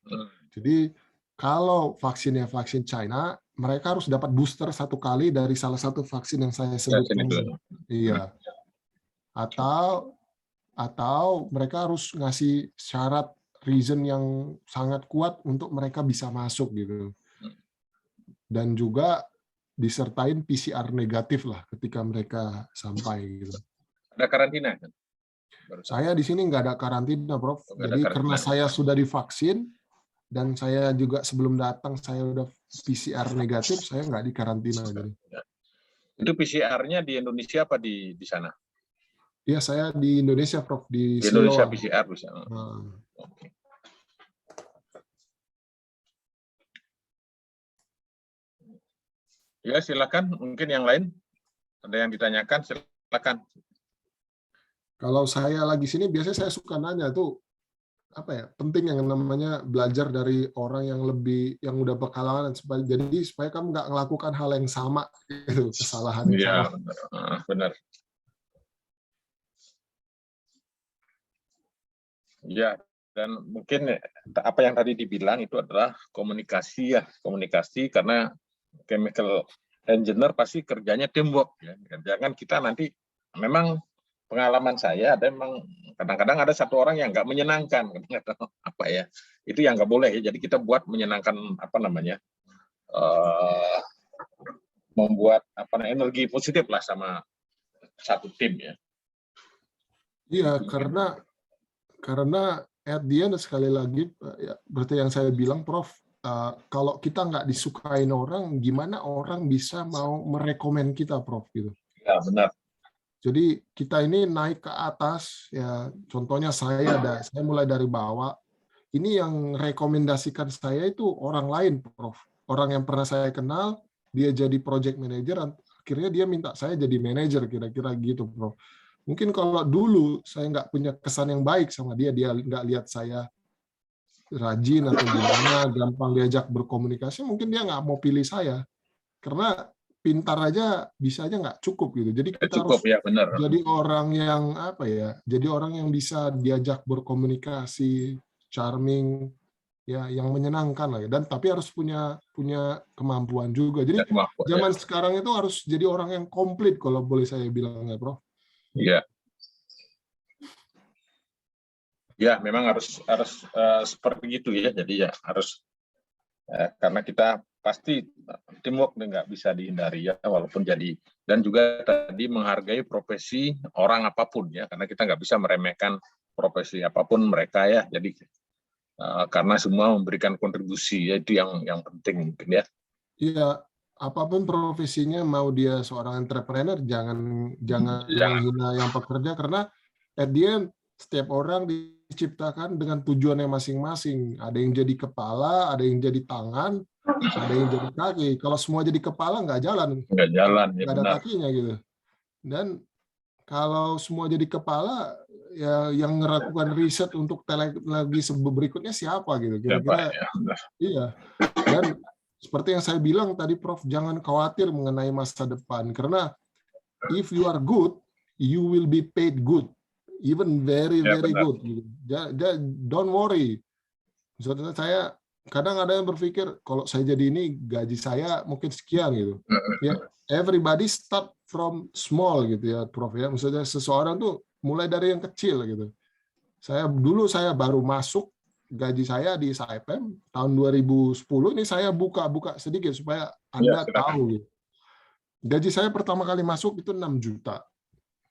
Jadi kalau vaksinnya vaksin China, mereka harus dapat booster 1 kali dari salah satu vaksin yang saya sebutkan. Iya. Atau mereka harus ngasih syarat reason yang sangat kuat untuk mereka bisa masuk gitu. Dan juga disertain PCR negatif lah ketika mereka sampai gitu. Ada karantina kan? Saya di sini nggak ada karantina, Prof. Jadi karena saya sudah divaksin dan saya juga sebelum datang saya udah PCR negatif, saya nggak di karantina. Jadi. Itu PCR-nya di Indonesia apa di sana? Iya, saya di Indonesia, Prof. Di Indonesia Siloam. PCR bisa. Oke. Ya, silakan. Mungkin yang lain ada yang ditanyakan, silakan. Kalau saya lagi sini biasanya saya suka nanya tuh apa ya, penting yang namanya belajar dari orang yang udah berpengalaman supaya kamu nggak melakukan hal yang sama gitu, kesalahan yang sama. Benar. Ya, dan mungkin apa yang tadi dibilang itu adalah komunikasi ya, komunikasi karena chemical engineer pasti kerjanya teamwork ya. Jangan kita nanti memang pengalaman saya ada memang kadang-kadang ada satu orang yang nggak menyenangkan apa ya, itu yang nggak boleh ya. Jadi kita buat menyenangkan membuat energi positif lah sama satu tim ya. Iya, karena at the end sekali lagi ya, berarti yang saya bilang, Prof, kalau kita nggak disukain orang, gimana orang bisa mau merekomen kita, Prof, gitu. Ya, benar. Jadi kita ini naik ke atas, ya contohnya saya mulai dari bawah. Ini yang rekomendasikan saya itu orang lain, Prof. Orang yang pernah saya kenal, dia jadi project manager, akhirnya dia minta saya jadi manager, kira-kira gitu, Prof. Mungkin kalau dulu saya nggak punya kesan yang baik sama dia nggak lihat saya rajin atau gimana, gampang diajak berkomunikasi, mungkin dia nggak mau pilih saya. Karena pintar aja bisa aja nggak cukup gitu. Jadi kita harus jadi orang yang jadi orang yang bisa diajak berkomunikasi, charming, ya yang menyenangkan lah. Dan tapi harus punya kemampuan juga. Jadi zaman sekarang itu harus jadi orang yang komplit kalau boleh saya bilang ya, Prof. Iya. Ya, memang harus seperti itu ya. Jadi ya harus karena kita pasti teamwork nggak bisa dihindari ya, walaupun jadi, dan juga tadi menghargai profesi orang apapun ya, karena kita nggak bisa meremehkan profesi apapun mereka ya. Jadi karena semua memberikan kontribusi ya, itu yang penting mungkin ya. Iya, apapun profesinya, mau dia seorang entrepreneur, jangan menghina yang pekerja, karena at the end setiap orang diciptakan dengan tujuannya masing-masing. Ada yang jadi kepala, ada yang jadi tangan, ada yang jadi kaki. Kalau semua jadi kepala nggak jalan. Nggak jalan, ya, nggak ada kakinya gitu. Dan kalau semua jadi kepala, ya yang melakukan riset untuk teknologi berikutnya siapa gitu? Kira-kira. Iya. Dan seperti yang saya bilang tadi, Prof, jangan khawatir mengenai masa depan, karena if you are good, you will be paid good, even very good. Don't worry. Misalnya saya kadang ada yang berpikir kalau saya jadi ini gaji saya mungkin sekian gitu. Ya, everybody start from small gitu ya, Prof ya. Maksudnya seseorang tuh mulai dari yang kecil gitu. Saya baru masuk, gaji saya di SIPM tahun 2010 ini saya buka sedikit supaya Anda tahu gitu. Gaji saya pertama kali masuk itu 6 juta.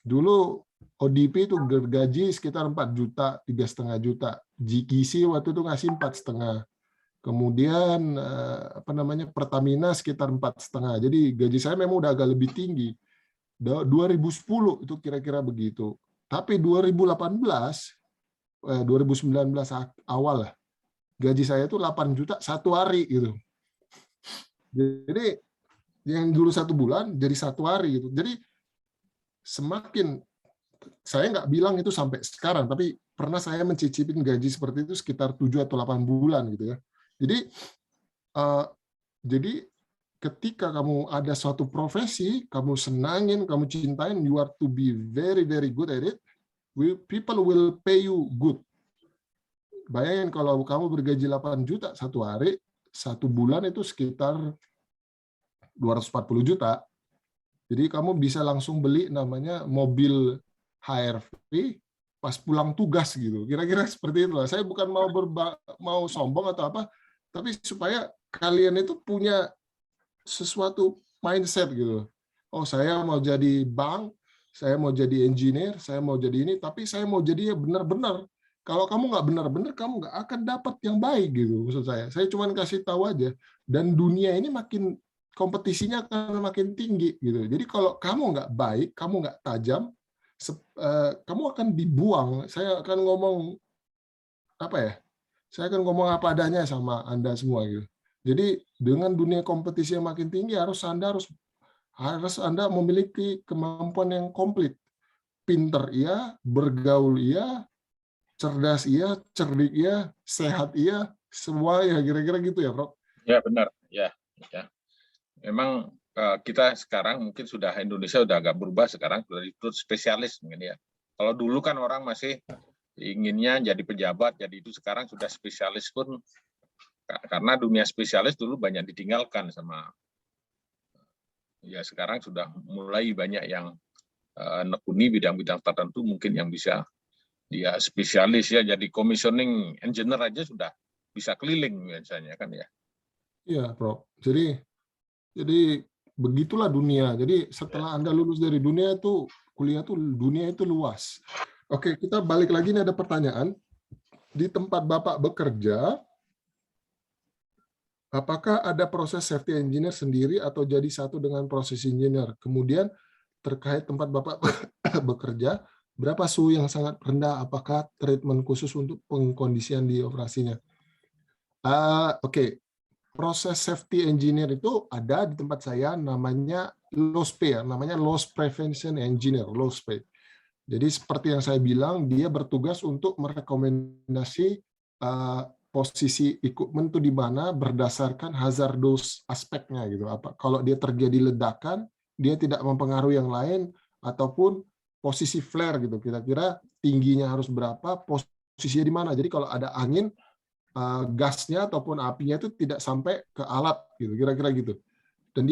Dulu ODP itu gaji sekitar 4 juta, 3,5 juta. GKC waktu itu ngasih 4,5. Kemudian Pertamina sekitar 4,5. Jadi gaji saya memang udah agak lebih tinggi. 2010 itu kira-kira begitu. Tapi 2019 awal lah, gaji saya itu 8 juta satu hari gitu. Jadi yang dulu 1 bulan jadi 1 hari gitu. Jadi semakin, saya nggak bilang itu sampai sekarang, tapi pernah saya mencicipin gaji seperti itu sekitar 7 atau 8 bulan gitu ya. Jadi ketika kamu ada suatu profesi, kamu senangin, kamu cintain, you are to be very very good at it. People will pay you good. Bayangin kalau kamu bergaji 8 juta satu hari, satu bulan itu sekitar 240 juta. Jadi kamu bisa langsung beli namanya mobil HRV pas pulang tugas gitu. Kira-kira seperti itu. Saya bukan mau sombong atau apa, tapi supaya kalian itu punya sesuatu mindset gitu. Oh, saya mau jadi bank, saya mau jadi engineer, saya mau jadi ini, tapi saya mau jadinya benar-benar. Kalau kamu nggak benar-benar, kamu nggak akan dapat yang baik gitu. Maksud saya cuma kasih tahu aja. Dan dunia ini makin kompetisinya akan makin tinggi gitu. Jadi kalau kamu nggak baik, kamu nggak tajam, kamu akan dibuang. Saya akan ngomong apa ya? Saya akan ngomong apa adanya sama Anda semua gitu. Jadi dengan dunia kompetisi yang makin tinggi, Anda harus Anda memiliki kemampuan yang komplit. Pinter iya, bergaul iya, cerdas iya, cerdik iya, sehat iya, semua ya kira-kira gitu ya, Prof. Ya benar, ya. Memang kita sekarang mungkin Indonesia sudah agak berubah sekarang, sudah itu spesialis mungkin ya. Kalau dulu kan orang masih inginnya jadi pejabat, jadi itu sekarang sudah spesialis pun, karena dunia spesialis dulu banyak ditinggalkan sama, ya sekarang sudah mulai banyak yang nekuni bidang-bidang tertentu mungkin yang bisa dia spesialis ya, jadi commissioning engineer aja sudah bisa keliling biasanya kan ya. Iya, Prof. Jadi begitulah dunia. Jadi setelah Anda lulus dari dunia itu, kuliah itu, dunia itu luas. Oke, kita balik lagi nih, ada pertanyaan. Di tempat Bapak bekerja, apakah ada proses safety engineer sendiri atau jadi satu dengan proses engineer? Kemudian terkait tempat Bapak bekerja, berapa suhu yang sangat rendah? Apakah treatment khusus untuk pengkondisian di operasinya? Oke. Proses safety engineer itu ada di tempat saya, namanya LOSP, namanya Loss Prevention Engineer, LOSP. Jadi seperti yang saya bilang, dia bertugas untuk merekomendasi posisi equipment itu di mana berdasarkan hazardous aspeknya gitu. Kalau dia terjadi ledakan, dia tidak mempengaruhi yang lain, ataupun posisi flare gitu. Kira-kira tingginya harus berapa, posisinya di mana. Jadi kalau ada angin, gasnya ataupun apinya itu tidak sampai ke alat gitu, kira-kira gitu. Dan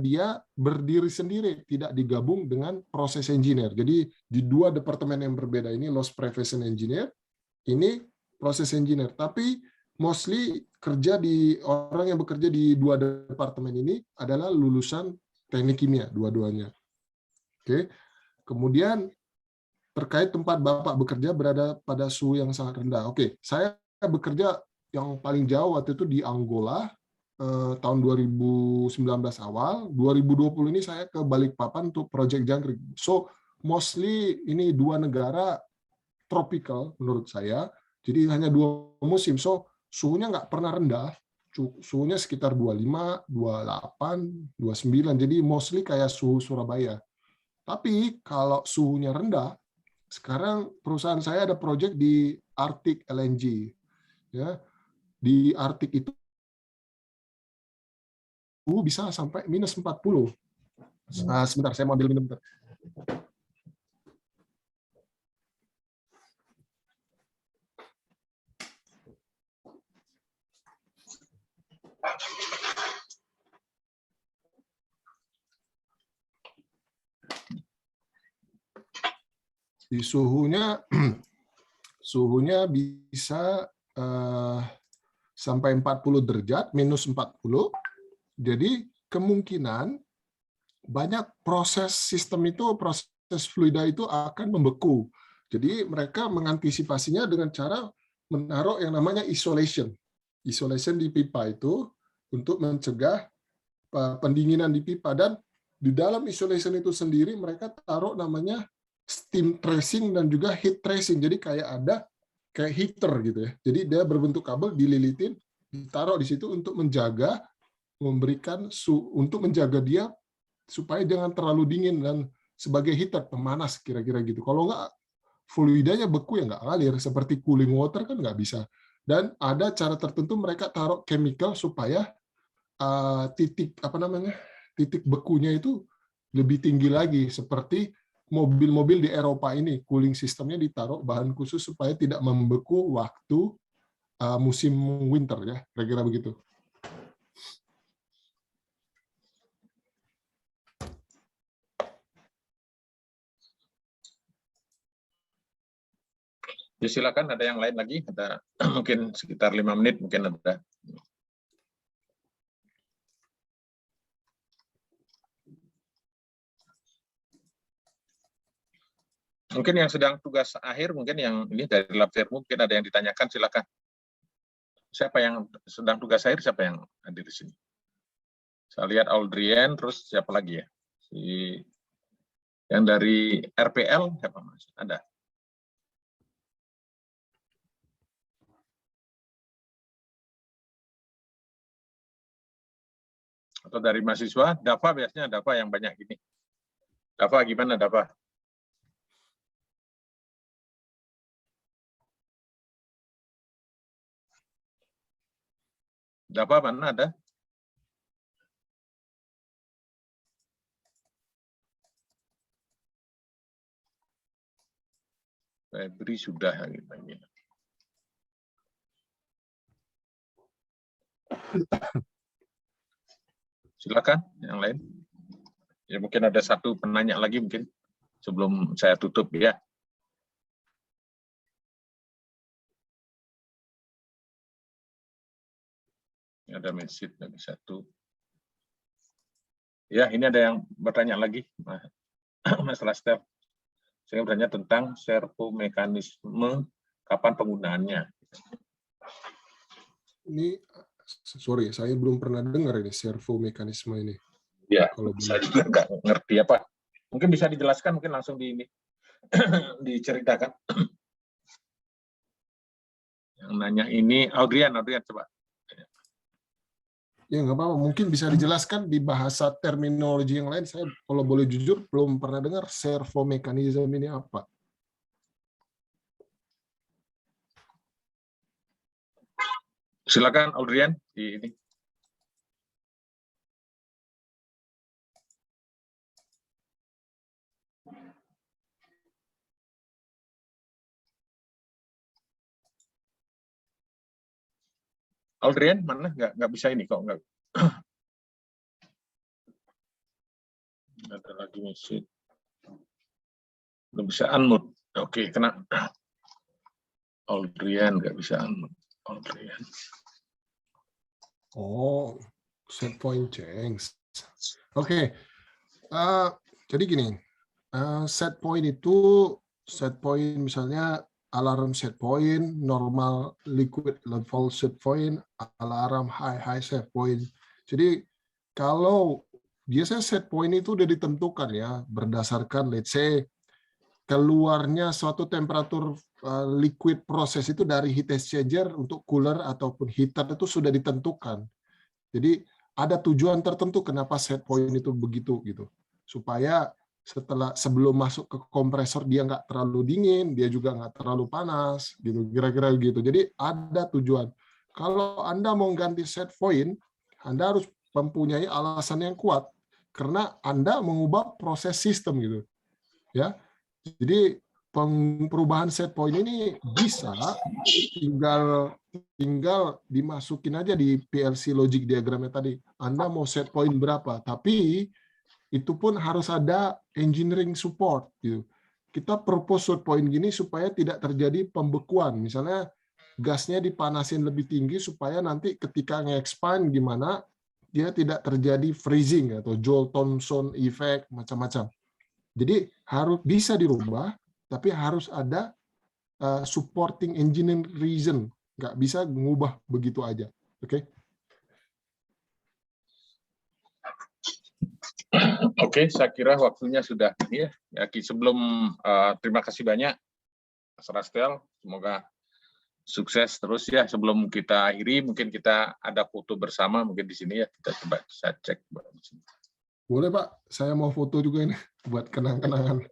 dia berdiri sendiri, tidak digabung dengan proses engineer. Jadi di dua departemen yang berbeda, ini loss prevention engineer, ini proses engineer. Tapi mostly orang yang bekerja di dua departemen ini adalah lulusan teknik kimia dua-duanya. Oke. Kemudian terkait tempat Bapak bekerja berada pada suhu yang sangat rendah. Oke, saya bekerja yang paling jauh waktu itu di Angola tahun 2019 awal. 2020 ini saya ke Balikpapan untuk Project Jangkrik. So mostly ini dua negara tropical menurut saya. Jadi hanya dua musim. So suhunya nggak pernah rendah. Suhunya sekitar 25, 28, 29. Jadi mostly kayak suhu Surabaya. Tapi kalau suhunya rendah, sekarang perusahaan saya ada project di Arctic LNG. Ya, di Arktik itu bisa sampai minus 40. Sebentar, saya mau ambil minum. Di suhunya bisa sampai 40 derajat, minus 40. Jadi kemungkinan banyak proses sistem itu, proses fluida itu akan membeku. Jadi mereka mengantisipasinya dengan cara menaruh yang namanya isolation. Isolation di pipa itu untuk mencegah pendinginan di pipa. Dan di dalam isolation itu sendiri mereka taruh namanya steam tracing dan juga heat tracing. Jadi kayak heater gitu ya. Jadi dia berbentuk kabel, dililitin, ditaruh di situ untuk menjaga dia supaya jangan terlalu dingin, dan sebagai heater, pemanas kira-kira gitu. Kalau nggak, fluidanya beku ya nggak ngalir, seperti cooling water kan nggak bisa. Dan ada cara tertentu mereka taruh chemical supaya titik bekunya itu lebih tinggi lagi, seperti mobil-mobil di Eropa ini, cooling sistemnya ditaruh bahan khusus supaya tidak membeku waktu musim winter ya, kira-kira begitu. Ya, silakan, ada yang lain lagi? Ada mungkin sekitar 5 menit mungkin ada. Mungkin yang sedang tugas akhir, mungkin yang ini dari lab Vermu, mungkin ada yang ditanyakan, silakan. Siapa yang sedang tugas akhir, siapa yang hadir di sini? Saya lihat Audrien, terus siapa lagi ya? Yang dari RPL, siapa Mas? Ada? Atau dari mahasiswa? Dava biasanya, Dava yang banyak gini. Dava gimana Dava? Dava mana ada? Febri sudah lagi. Silakan yang lain. Ya mungkin ada satu penanya lagi mungkin sebelum saya tutup ya. Ada message lagi satu. Ya, ini ada yang bertanya lagi, Mas Lastel. Saya bertanya tentang servo mekanisme, kapan penggunaannya. Ini, sorry, saya belum pernah dengar ini servo mekanisme ini. Ya, kalau saya juga nggak ngerti apa. Mungkin bisa dijelaskan, mungkin langsung diceritakan. Yang nanya ini, Audrien coba. Ya nggak apa-apa, mungkin bisa dijelaskan di bahasa terminologi yang lain. Saya kalau boleh jujur belum pernah dengar servo mekanisme ini apa. Silakan Audrien di ini. Audrien mana nggak bisa ini kok nggak. Ada lagi message. Belum bisa unmute. Oke, kena. Audrien nggak bisa unmute. Audrien. Oh, set point change. Oke. Jadi gini, set point misalnya alarm set point, normal liquid level set point, alarm high set point. Jadi kalau biasanya set point itu udah ditentukan ya berdasarkan let's say keluarnya suatu temperatur liquid proses itu dari heat exchanger untuk cooler ataupun heater itu sudah ditentukan. Jadi ada tujuan tertentu kenapa set point itu begitu gitu. Supaya sebelum masuk ke kompresor dia nggak terlalu dingin, dia juga nggak terlalu panas, gitu kira-kira gitu. Jadi ada tujuan. Kalau Anda mau ganti set point, Anda harus mempunyai alasan yang kuat karena Anda mengubah proses sistem gitu, ya. Jadi perubahan set point ini bisa tinggal dimasukin aja di PLC logic diagramnya tadi. Anda mau set point berapa, tapi itu pun harus ada engineering support gitu. Kita propose set point gini supaya tidak terjadi pembekuan. Misalnya gasnya dipanasin lebih tinggi supaya nanti ketika nge-expand gimana dia tidak terjadi freezing atau Joule-Thomson effect macam-macam. Jadi harus bisa dirubah, tapi harus ada supporting engineering reason. Nggak bisa mengubah begitu aja. Oke? Oke, saya kira waktunya sudah ya. Sebelum terima kasih banyak Mas Rastel, semoga sukses terus ya. Sebelum kita akhiri, mungkin kita ada foto bersama mungkin di sini ya. Kita coba saya cek. Boleh Pak, saya mau foto juga ini buat kenang-kenangan.